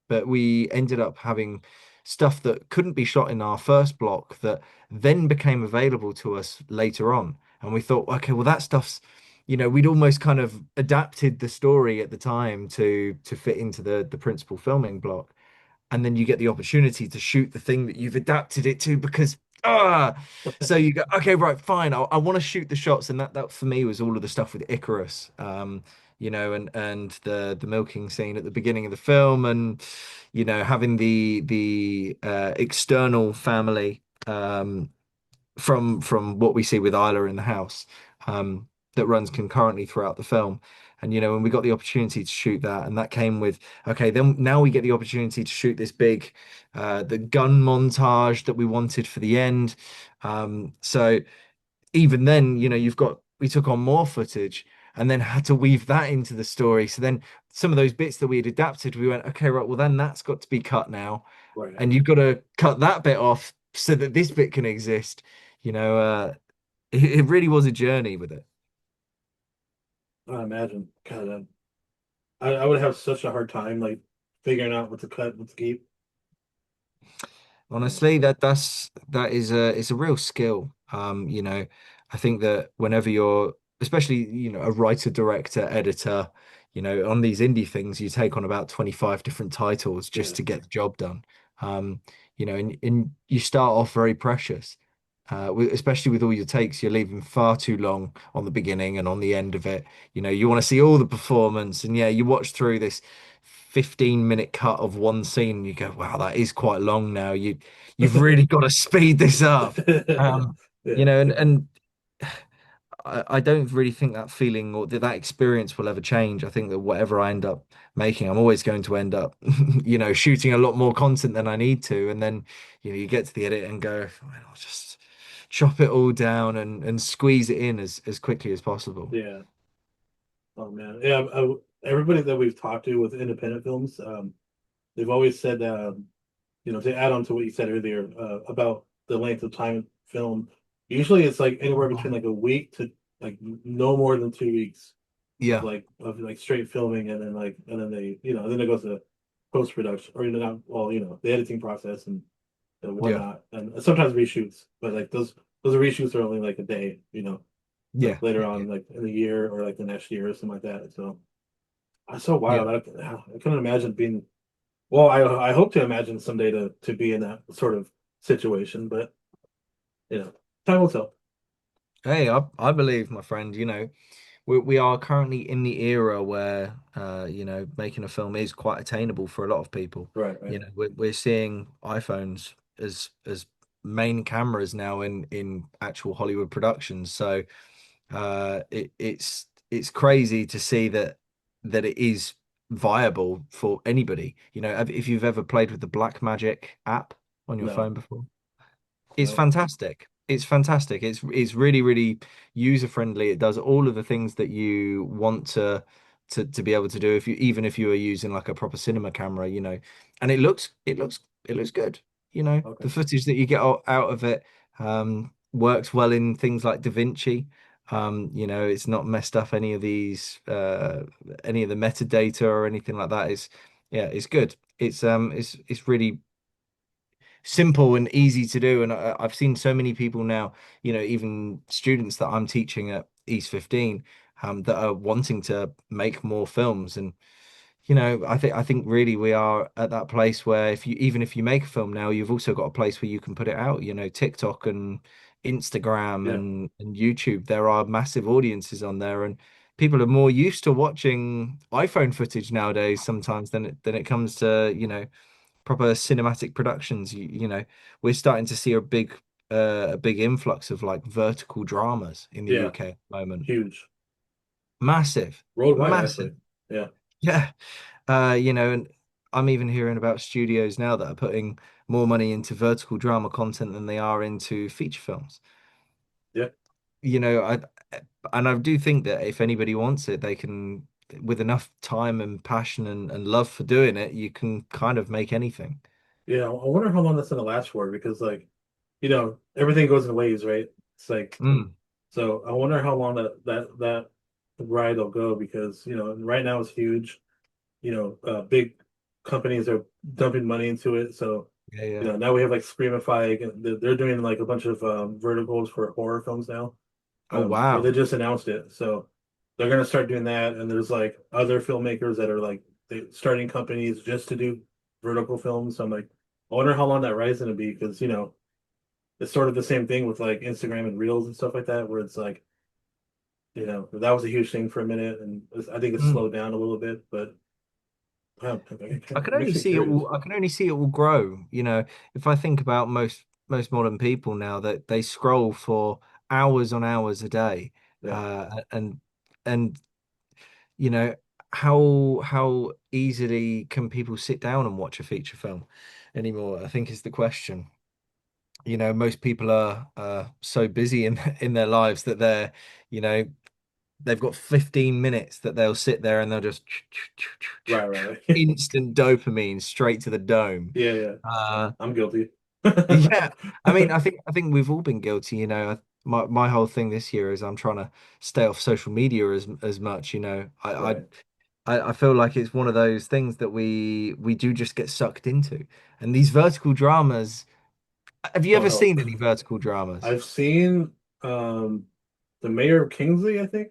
but we ended up having stuff that couldn't be shot in our first block that then became available to us later on. And we thought, okay, well that stuff's, we'd almost kind of adapted the story at the time to fit into the principal filming block, and then you get the opportunity to shoot the thing that you've adapted it to because so you go, okay, right, fine, I want to shoot the shots. And that for me was all of the stuff with Icarus, and the milking scene at the beginning of the film, and having the external family, from what we see with Isla in the house, that runs concurrently throughout the film. And when we got the opportunity to shoot that, and that came with, okay, then now we get the opportunity to shoot this big the gun montage that we wanted for the end. So even then, we took on more footage and then had to weave that into the story. So then some of those bits that we had adapted, we went, okay, right, well then that's got to be cut now, Right. and you've got to cut that bit off so that this bit can exist. It really was a journey with it. I imagine. God, I would have such a hard time like figuring out what to cut, what to keep. Yeah. Honestly, that is a real skill. I think that whenever you're, especially, a writer, director, editor, on these indie things, you take on about 25 different titles just Yeah. to get the job done. And you start off very precious. Especially with all your takes, you're leaving far too long on the beginning and on the end of it. You want to see all the performance, and yeah, you watch through this 15-minute cut of one scene, and you go, "Wow, that is quite long now. You've really got to speed this up." Um, Yeah. and I don't really think that feeling or that experience will ever change. I think that whatever I end up making, I'm always going to end up, shooting a lot more content than I need to. And then, you get to the edit and go, "Well, I'll just chop it all down and squeeze it in as quickly as possible." Yeah. Oh man. Yeah. Everybody that we've talked to with independent films, they've always said, to add on to what you said earlier about the length of time film. Usually, it's like anywhere between like a week to like no more than 2 weeks of Yeah, like straight filming, and then they then it goes to post production or not, well, the editing process and yeah, whatnot, and sometimes reshoots. But like those reshoots are only like a day, like yeah, later yeah, yeah. on, like in the year or like the next year or something like that. So that's so Yeah. wild. I couldn't imagine being. Well, I hope to imagine someday to be in that sort of situation, but you know, time will tell. Hey, I believe, my friend, we are currently in the era where making a film is quite attainable for a lot of people. Right, right. We're seeing iPhones as main cameras now in actual Hollywood productions. So it's it's crazy to see that it is viable for anybody. You know, if you've ever played with the Black Magic app on your No, phone before, it's no. fantastic. It's fantastic. It's really, really user friendly. It does all of the things that you want to be able to do if you even if you are using like a proper cinema camera, you know, and it looks good. You know, Okay. the footage that you get out of it works well in things like DaVinci. You know, it's not messed up any of the metadata or anything like that. Yeah, it's good. It's really simple and easy to do. And I've seen so many people now, you know, even students that I'm teaching at East 15, that are wanting to make more films. And, you know, I think really we are at that place where even if you make a film now, you've also got a place where you can put it out, you know, TikTok and Instagram Yeah. and YouTube. There are massive audiences on there, and people are more used to watching iPhone footage nowadays sometimes than it comes to, you know, proper cinematic productions. You know, we're starting to see a big influx of like vertical dramas in the Yeah. UK at the moment. Huge. Massive, Worldwide, massive. actually. Yeah. Yeah. You know, and I'm even hearing about studios now that are putting more money into vertical drama content than they are into feature films. Yeah. You know, and I do think that if anybody wants it, they can, with enough time and passion and love for doing it, you can kind of make anything. Yeah. I wonder how long that's gonna last for because, like, everything goes in waves, right? It's like, Mm. so I wonder how long that ride will go because, right now it's huge. Big companies are dumping money into it. So, Yeah, yeah. now we have like Screamify. And they're doing like a bunch of verticals for horror films now. Oh Or they wow. just announced it. So they're gonna start doing that. And there's like other filmmakers that are like starting companies just to do vertical films. So I'm like, I wonder how long that ride's gonna be because it's sort of the same thing with like Instagram and Reels and stuff like that, where it's like, that was a huge thing for a minute, and I think it's Mm. slowed down a little bit, but I it can only makes me see it curious. will, I can only see it will grow. You know, if I think about most modern people now that they scroll for hours on hours a day, Yeah. and you know, how easily can people sit down and watch a feature film anymore? I think is the question. You know, most people are so busy in in their lives that you know, they've got 15 minutes that they'll sit there and they'll just Right, right, right. instant dopamine straight to the dome. Yeah, yeah. Uh, I'm guilty. yeah, I mean, I think we've all been guilty, you know. My whole thing this year is I'm trying to stay off social media as much, you know. Right. I feel like it's one of those things that we do just get sucked into. And these vertical dramas, have you Oh ever no. seen any vertical dramas? I've seen um the Mayor of Kingsley, I think.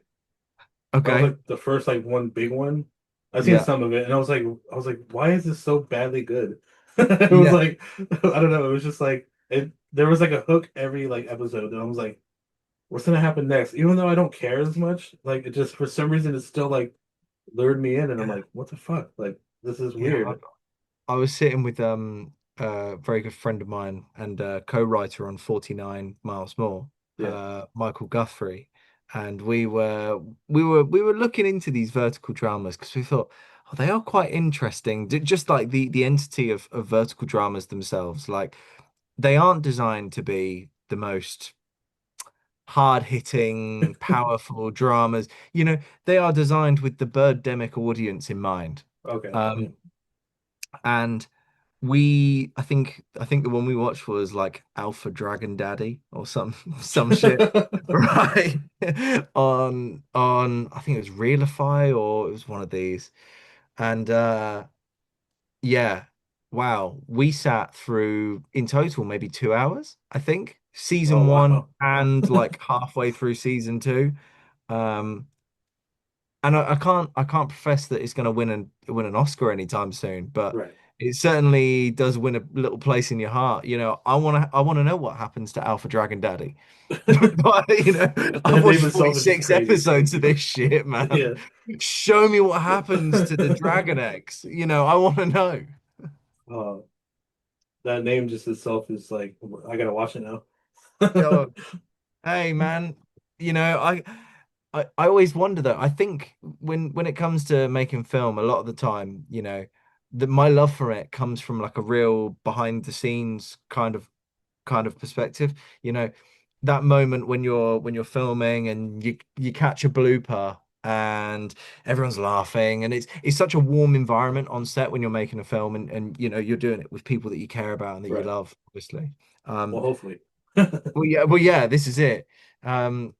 That was Okay. like the first like one big one. I've seen Yeah. some of it and I was like, why is this so badly good? It was Yeah. like I don't know, it was just like there was like a hook every like episode and I was like, what's gonna happen next? Even though I don't care as much, like it just for some reason it still like lured me in and I'm Yeah. like, what the fuck? Like this is Yeah. weird. I was sitting with a very good friend of mine and co-writer on 49 Miles More, Yeah. Michael Guthrie, and we were looking into these vertical dramas because we thought, oh, they are quite interesting. Just like the entity of vertical dramas themselves, like they aren't designed to be the most hard-hitting, powerful dramas. You know, they are designed with the birdemic audience in mind. Okay. Yeah. Um, and I think the one we watched was like Alpha Dragon Daddy or some shit, right? On I think it was Realify or it was one of these. And yeah, wow. We sat through in total maybe 2 hours, I think, Oh season one wow. and like halfway through season two. Um and I can't profess that it's going to win an Oscar anytime soon, but Right. it certainly does win a little place in your heart. You know, I want to know what happens to Alpha Dragon Daddy. But, you know, I've That watched name itself is just 46 crazy. episodes of this shit, man. Yeah. Show me what happens to the Dragon X. You know, I want to know. Uh, that name just itself is like I gotta watch it now. Oh, hey, man. You know, I always wonder though. I think when it comes to making film, a lot of the time, that my love for it comes from like a real behind the scenes kind of perspective. You know, that moment when you're filming and you catch a blooper and everyone's laughing and it's such a warm environment on set when you're making a film and you're doing it with people that you care about and that you Right. love, obviously. Well, Um, hopefully. well, yeah, this is it. Um,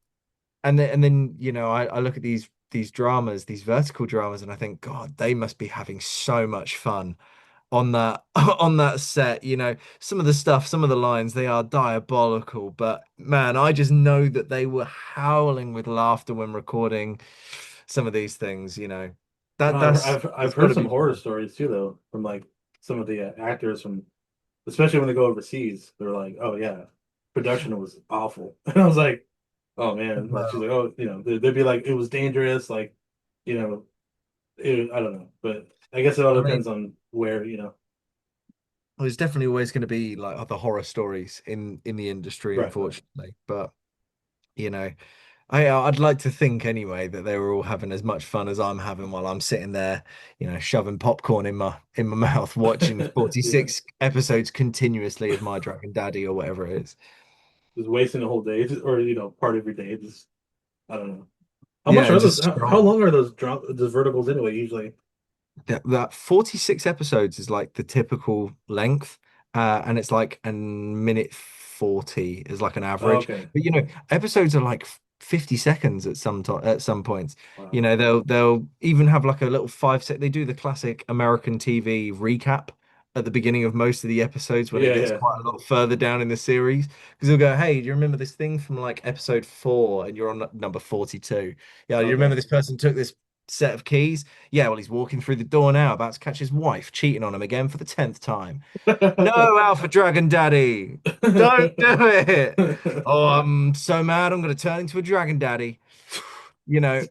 and then I look at these dramas, these vertical dramas, and I think, God, they must be having so much fun on that on that set. Some of the stuff, some of the lines, they are diabolical, but man, I just know that they were howling with laughter when recording some of these things. That that's I've that's got heard to some be horror fun. stories too, though, from like some of the actors from, especially when they go overseas. They're like, "Oh yeah, production was awful," and I was like, "Oh man!" Like she's Well, like, "Oh, they'd be like, it was dangerous, like, you know, I don't know, but I guess it all I depends mean, on where. there's definitely always going to be like other horror stories in the industry, Right, right. unfortunately, but you know. I'd like to think anyway that they were all having as much fun as I'm having while I'm sitting there, shoving popcorn in my mouth, watching Yeah, 46 episodes continuously of My Dragon Daddy or whatever it is. just wasting a whole day, or part of your day. Just I don't know. How Yeah, much and are those? just How scrolling. long are those verticals anyway? Usually. That 46 episodes is like the typical length, and it's like a minute 40 is like an Oh, average. okay. But episodes are like 50 seconds at some points. Wow. They'll even have like a little 5 sec. They do the classic American TV recap at the beginning of most of the episodes when it Yeah, gets yeah. quite a lot further down in the series. Because they'll go, "Hey, do you remember this thing from like episode 4 and you're on number 42? Yeah, do you remember Okay. this person took this set of keys? Yeah, well, he's walking through the door now, about to catch his wife cheating on him again for the 10th time. No, Alpha Dragon Daddy, don't do it. Oh, I'm so mad. I'm going to turn into a Dragon Daddy. You know,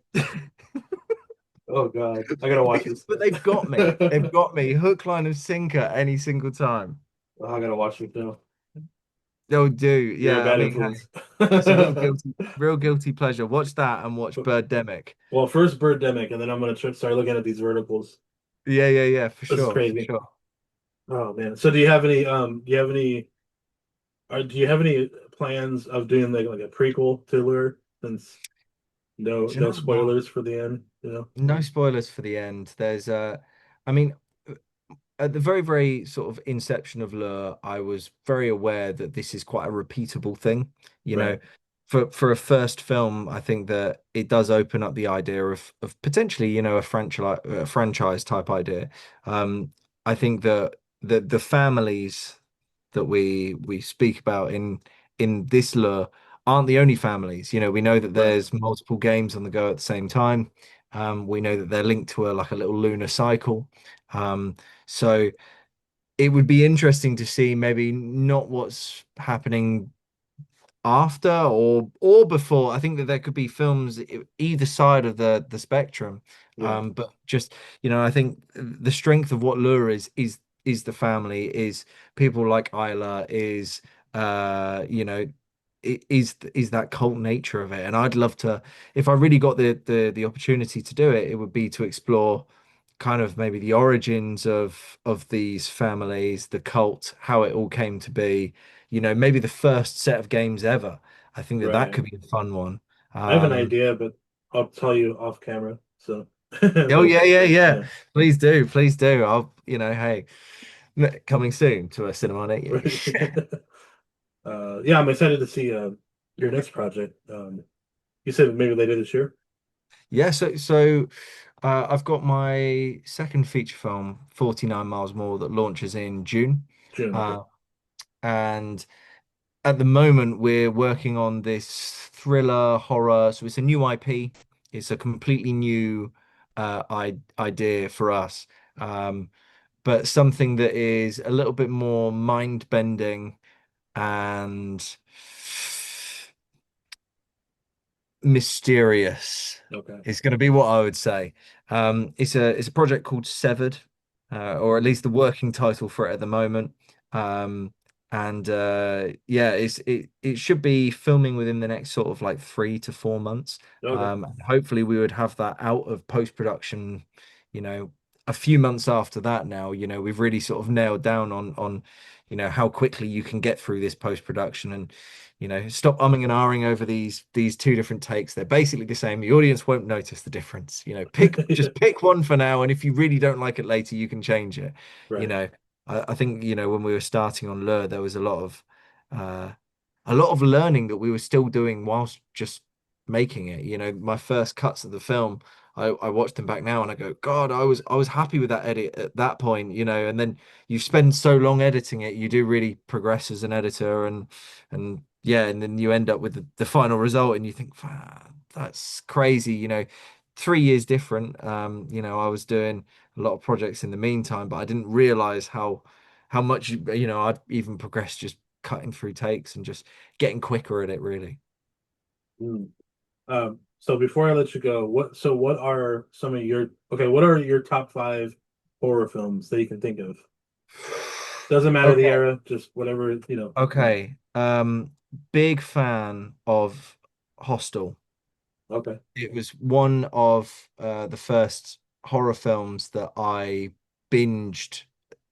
Oh God, I gotta watch this. but they've got me. They've got me hook, line, and sinker any single time. Oh, I gotta watch this now. They'll do. You're a Yeah, I bad mean, hey, influence. it's a real guilty pleasure. Watch that and watch Birdemic. Well, first Birdemic, and then I'm gonna start looking at these verticals. Yeah, for This is sure, for crazy. sure. Oh man. So do you have any? Do you have any plans of doing like a prequel to Lure? Since Do you no know what? spoilers for the end. No spoilers for the end. I mean, at the very, very sort of inception of Lure, I was very aware that this is quite a repeatable thing. You Right. know, for a first film, I think that it does open up the idea of potentially, a franchise type idea. I think that the families that we speak about in this Lure aren't the only families. We know that Right. there's multiple games on the go at the same time. We know that they're linked to like a little lunar cycle. So it would be interesting to see maybe not what's happening after or before. I think that there could be films either side of the spectrum. Yeah. But just I think the strength of what Lure is the family, is people like Isla, is is that cult nature of it. And I'd love to, if I really got the opportunity to do it, it would be to explore kind of maybe the origins of these families, the cult, how it all came to be, maybe the first set of games ever. I think that that Right. could be a fun one. I have an Um, idea, but I'll tell you off camera. So, oh yeah. yeah. Please do. Hey, coming soon to a cinema near you. Yeah, I'm excited to see your next project. You said maybe later this year. Yeah, so I've got my second feature film, 49 Miles More, that launches in June. June. Okay. Uh, and at the moment, we're working on this thriller horror. So it's a new IP. It's a completely new idea for us, but something that is a little bit more mind-bending and mysterious. Okay. It's going to be what I would say. It's a project called Severed, or at least the working title for it at the moment. Um, and yeah, it should be filming within the next sort of like 3 to 4 months. Okay. And hopefully we would have that out of post-production, you know, a few months after that. Now, we've really sort of nailed down on how quickly you can get through this post-production, and stop umming and ahhing over these two different takes. They're basically the same. The audience won't notice the difference. Just pick one for now, and if you really don't like it later, you can change it. You Right. know, I think when we were starting on Lure, there was uh, a lot of learning that we were still doing whilst just making it. My first cuts of the film, I watched them back now and I go, God, I was happy with that edit at that point. And then you spend so long editing it, you do really progress as an editor, and yeah, and then you end up with the final result and you think, "Wow, that's crazy." 3 years different. I was doing a lot of projects in the meantime, but I didn't realize how much I'd even progressed just cutting through takes and just getting quicker at it, really. Mm. So before I let you go, what are some of your okay? What are your top five horror films that you can think of? Doesn't matter the Okay. era, just whatever. Okay. Big fan of Hostel. Okay. It was one of the first horror films that I binged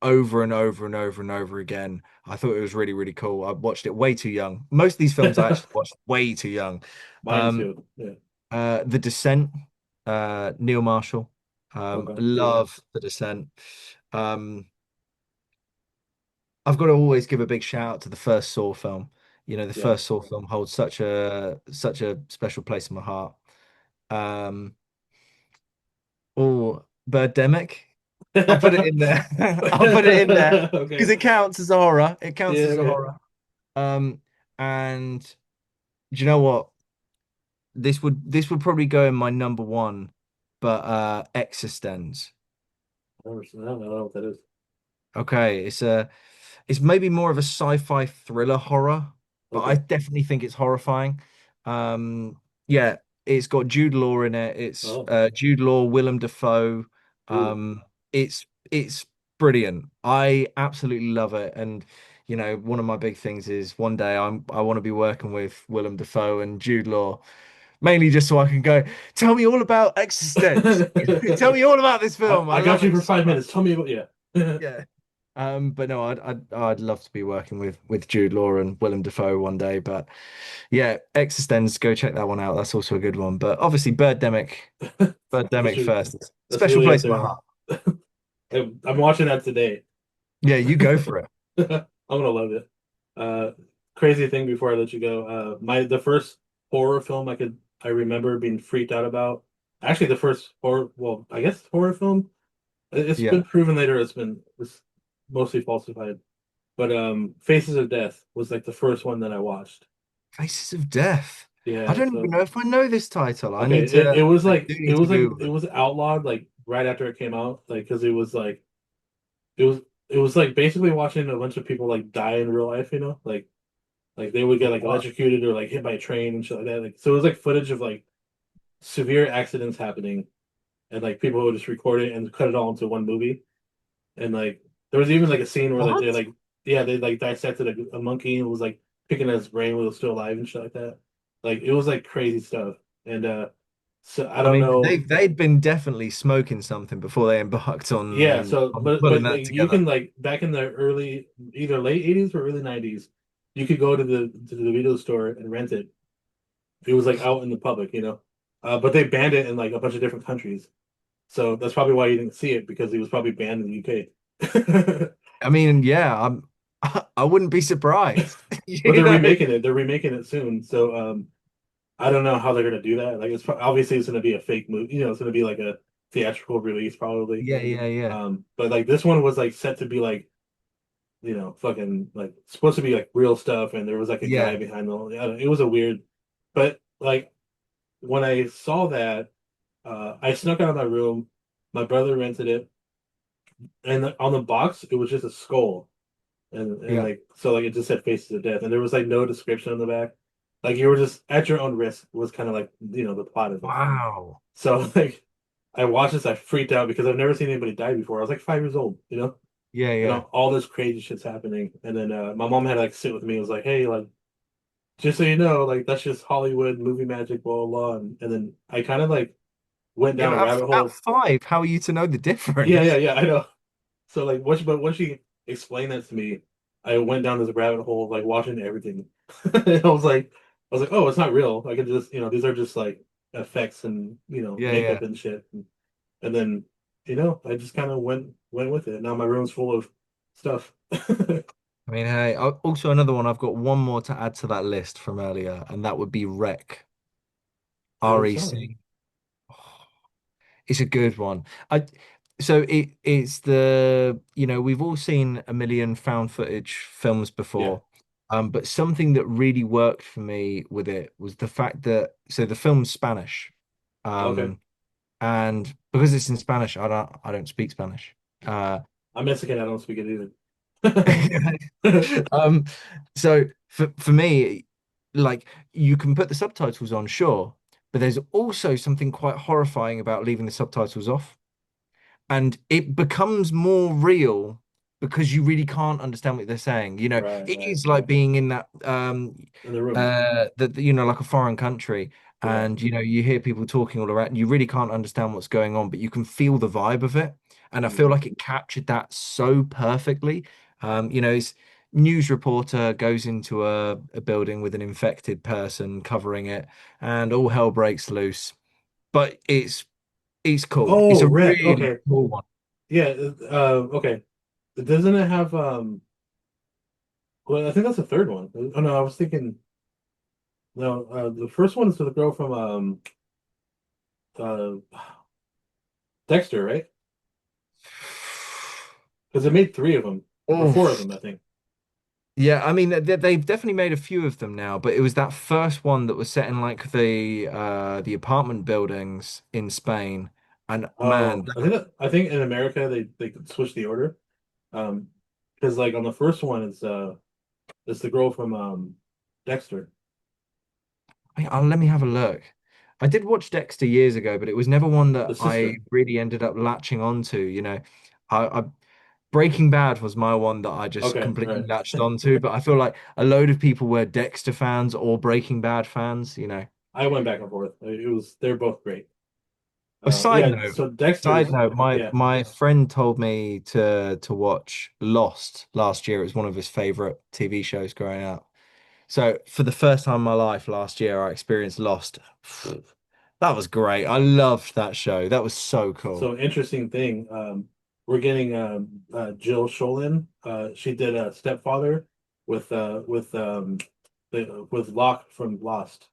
over and over and over and over again. I thought it was really, really cool. I watched it way too young. Most of these films I actually watched way too young. Mine Um, too. Yeah. The Descent, Neil Marshall. Okay. Yeah. Love The Descent. Um, I've got to always give a big shout out to the first Saw film. The Yeah. first Saw film holds such a special place in my heart. Um, Oh, Birdemic. I'll put it in there. I'll put it in there because Okay. it counts as a horror. It Yeah. counts as a Okay. horror. And do you know what? This would probably go in my number one, but Existenz. I don't know what that is. Okay, it's maybe more of a sci-fi thriller horror, but I Okay. definitely think it's horrifying. Yeah, it's got Jude Law in it. It's Oh. Jude Law, Willem Dafoe. Ooh. It's brilliant. I absolutely love it. And one of my big things is one day I want to be working with Willem Dafoe and Jude Law, mainly just so I can go, tell me all about Existence. Tell me all about this film. I I got love you it for so 5 minutes. much. Tell me about yeah. Yeah. But no, I'd love to be working with Jude Law and Willem Dafoe one day. But yeah, Existenz, go check that one out. That's also a good one. But obviously, That's Birdemic really, first. that's Special really up place in my there. heart. I'm watching that today. Yeah, you go for it. I'm gonna love it. Uh, Crazy thing before I let you go. The first horror film I remember being freaked out about. Actually, the first horror, well, I guess horror film. It's Yeah. been proven later it's mostly falsified. But Faces of Death was like the first one that I watched. Faces of Death. I Yeah, don't even so know if I know this title. I okay, need to. I do it need to was like Google it it. was outlawed like right after it came out, like because it was it was like basically watching a bunch of people like die in real life. Like they would get like What? electrocuted or like hit by a train and shit like that. Like so it was like footage of like severe accidents happening and like people would just record it and cut it all into one movie. And like there was even like a scene where like What? they like dissected a monkey and was like picking at his brain while it was still alive and shit like that. Like it was like crazy stuff. And so I I don't mean, know. they'd been definitely smoking something before they embarked Yeah, on so on but putting like that you together. can like back in the early either late 80s or early 90s, you could go to the video store and rent it. It was like out in the public. But they banned it in like a bunch of different countries. So that's probably why you didn't see it because it was probably banned in the UK. I mean, yeah, I wouldn't be surprised. But You know? They're remaking it soon. So I don't know how they're gonna do that. Like obviously it's gonna be a fake movie. It's gonna be like a theatrical release probably. Yeah, yeah, yeah. But like this one was like set to be like fucking like supposed to be like real stuff, and there was like a guy Yeah. behind the. I don't- It was a weird, but like when I saw that, I snuck out of my room. My brother rented it, and on the box it was just a skull, and Yeah. like so like it just said "Faces of Death," and there was like no description on the back. Like you were just at your own risk was kind of like the plot of it. Wow. So like I watched this, I freaked out because I've never seen anybody die before. I was like 5 years old. Yeah, and yeah. all this crazy shit's happening. And then my mom had to like sit with me. It was like, hey, like just so you know, like that's just Hollywood movie magic, blah blah blah. And then I kind of like went Yeah, down a but rabbit at hole. five, how are you to know the Yeah, yeah, difference? yeah, I know. So like, but once she explained that to me, I went down this rabbit hole, like watching everything. And I was like, oh, it's not real. I can just, these are just like effects and Yeah, makeup yeah. and shit. And then, I just kind of went with it. Now my room's full of stuff. I mean, hey, also another one. I've got one more to add to that list from earlier, and that would be Rec. I never saw it. REC. It's a good one. I so it's the we've all seen a million found footage films Yeah. before. But something that really worked for me with it was the fact that the film's Spanish. Okay. Um and because it's in Spanish, I don't speak Spanish. I'm Mexican. I don't speak it either. um so for me, like, you can put the subtitles on, sure, but there's also something quite horrifying about leaving the subtitles off. And it becomes more real because you really can't understand what they're saying. Right, It right. is like being in that In the room. like a foreign country, Yeah. and you hear people talking all around, and you really can't understand what's going on, but you can feel the vibe of it. And I feel Mm. like it captured that so perfectly. This news reporter goes into a building with an infected person covering it, and all hell breaks loose. But it's cool. It's Oh, a Wreck. really Okay. cool one. Yeah. Okay. Doesn't it have well, I think that's the third one. Oh no, I was thinking no, the first one is with the girl from uh Dexter, right? Because they made three of them or Oh, four of them, I think. yeah. I mean, they've definitely made a few of them now, but it was that first one that was set in like the apartment buildings in Spain, and man, Oh, I think in America they could switch the order. Um, because like on the first one it's the girl from Dexter, let me have a look. I did watch Dexter years ago, but it was never one the that I sister. really ended up latching onto. I Breaking Bad was my one that I just Okay, completely right. latched onto, but I feel like a load of people were Dexter fans or Breaking Bad fans. I went back and forth. They're both great. A side Yeah, note, so side Dexter's, note, my yeah. my friend told me to watch Lost last year. It was one of his favorite TV shows growing up. So for the first time in my life last year, I experienced Lost. That was great. I loved that show. That was so cool. So interesting thing. We're getting Jill Sholin. She did Stepfather with Locke from Lost.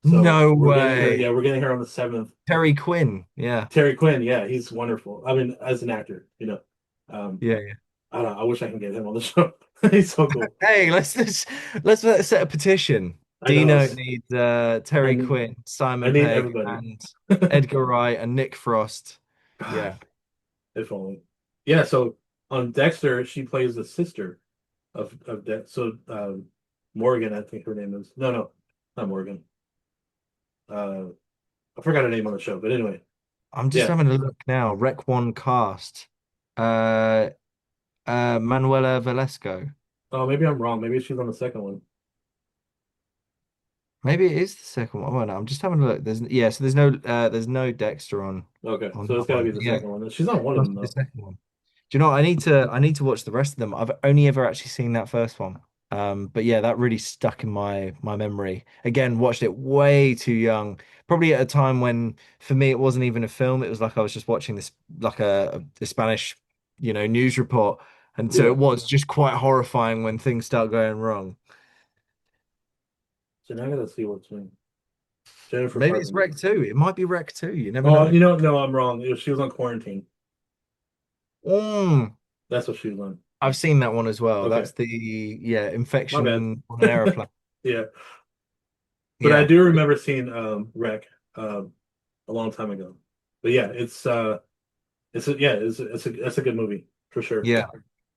So No we're getting her. way. Yeah, we're getting her on the seventh. Terry Quinn. Yeah. Terry Quinn. Yeah, he's wonderful. I mean, as an actor, um, Yeah, yeah. I don't know. I wish I can get him on the show. He's so cool. Hey, let's set a petition. I know. Dino needs I Terry need Quinn, I Simon need Pegg, everybody. and Edgar Wright and Nick Frost. God, Yeah. if only. Yeah. So on Dexter, she plays the sister of Dex. So Morgan, I think her name is. No, no, not Morgan. Uh, I forgot her name on the show, but anyway, I'm just yeah. having a look now. Rec One cast. Uh Manuela Velasco. Oh, maybe I'm wrong. Maybe she's on the second one. Maybe it is the second one. Oh, no, I'm just having a look. So there's no Dexter Okay, on so it's that got to be one. the Yeah, second one. She's on one of must them be the though. second one. Do you know what? I need to watch the rest of them. I've only ever actually seen that first one. But yeah, that really stuck in my memory. Again, watched it way too young. Probably at a time when for me it wasn't even a film. It was like I was just watching this like a Spanish, news report. And so Yeah. it was just quite horrifying when things start going wrong. So now I gotta see what's name. Jennifer Maybe it's Carpenter. Rec 2. It might be Rec 2. You never Oh, know. no, I'm wrong. She was on Quarantine. Mm, That's what she was on. I've seen that one as well. Okay, That's the my bad. infection on an aeroplane. Yeah, but I Yeah. do remember seeing Wreck a long time ago. But yeah, it's a good movie for sure. Yeah.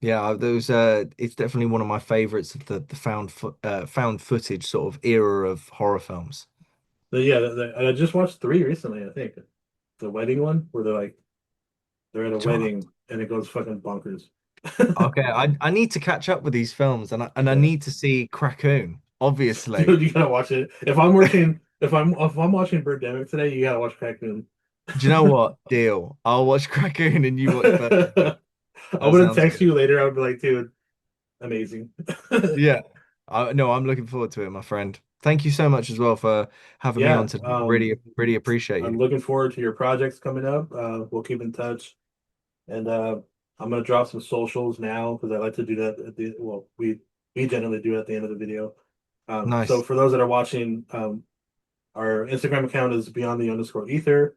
Yeah, it's definitely one of my favorites of the found footage sort of era of horror films. But yeah, I just watched three recently. I think the wedding one where they're at a Do you know what? wedding and it goes fucking bonkers. Okay, I need to catch up with these films, and I Yeah. need to see Crackoon, obviously. Dude, you gotta watch it. If I'm watching Birdemic today, you gotta watch Crackdown. Do you know what? Deal. I'll watch Crackoon and you watch Bird. I'm That gonna sounds text good. you later. I'll be like, dude, amazing. Yeah. No, I'm looking forward to it, my friend. Thank you so much as well for having me on Yeah, today. Really appreciate I'm you. looking forward to your projects coming up. We'll keep in touch, and I'm gonna drop some socials now because I like to do that at the well, we generally do it at the end of the video. So Nice. for those that are watching, our Instagram account is beyond the underscore ether.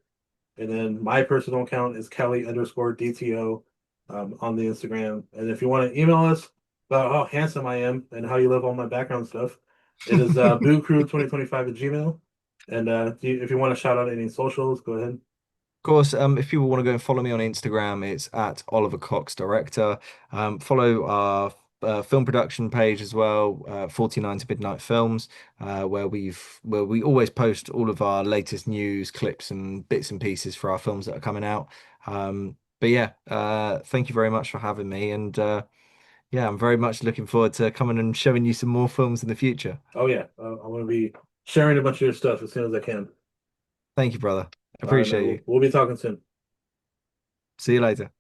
And then my personal account is Kelly underscore DTO on the Instagram. And if you want to email us about how handsome I am and how you love all my background stuff, it is boocrew2025 at Gmail. And if you want to shout out any socials, go ahead. Of course, if people want to go and follow me on Instagram, it's at Oliver Cox Director. Follow our film production page as well, 49 to Midnight Films, where we always post all of our latest news, clips, and bits and pieces for our films that are coming out. But yeah, thank you very much for having me, and yeah, I'm very much looking forward to coming and showing you some more films in the future. Oh, yeah. I'm going to be sharing a bunch of your stuff as soon as I can. Thank you, brother. All right, man. Appreciate you. We'll be talking soon. See you later.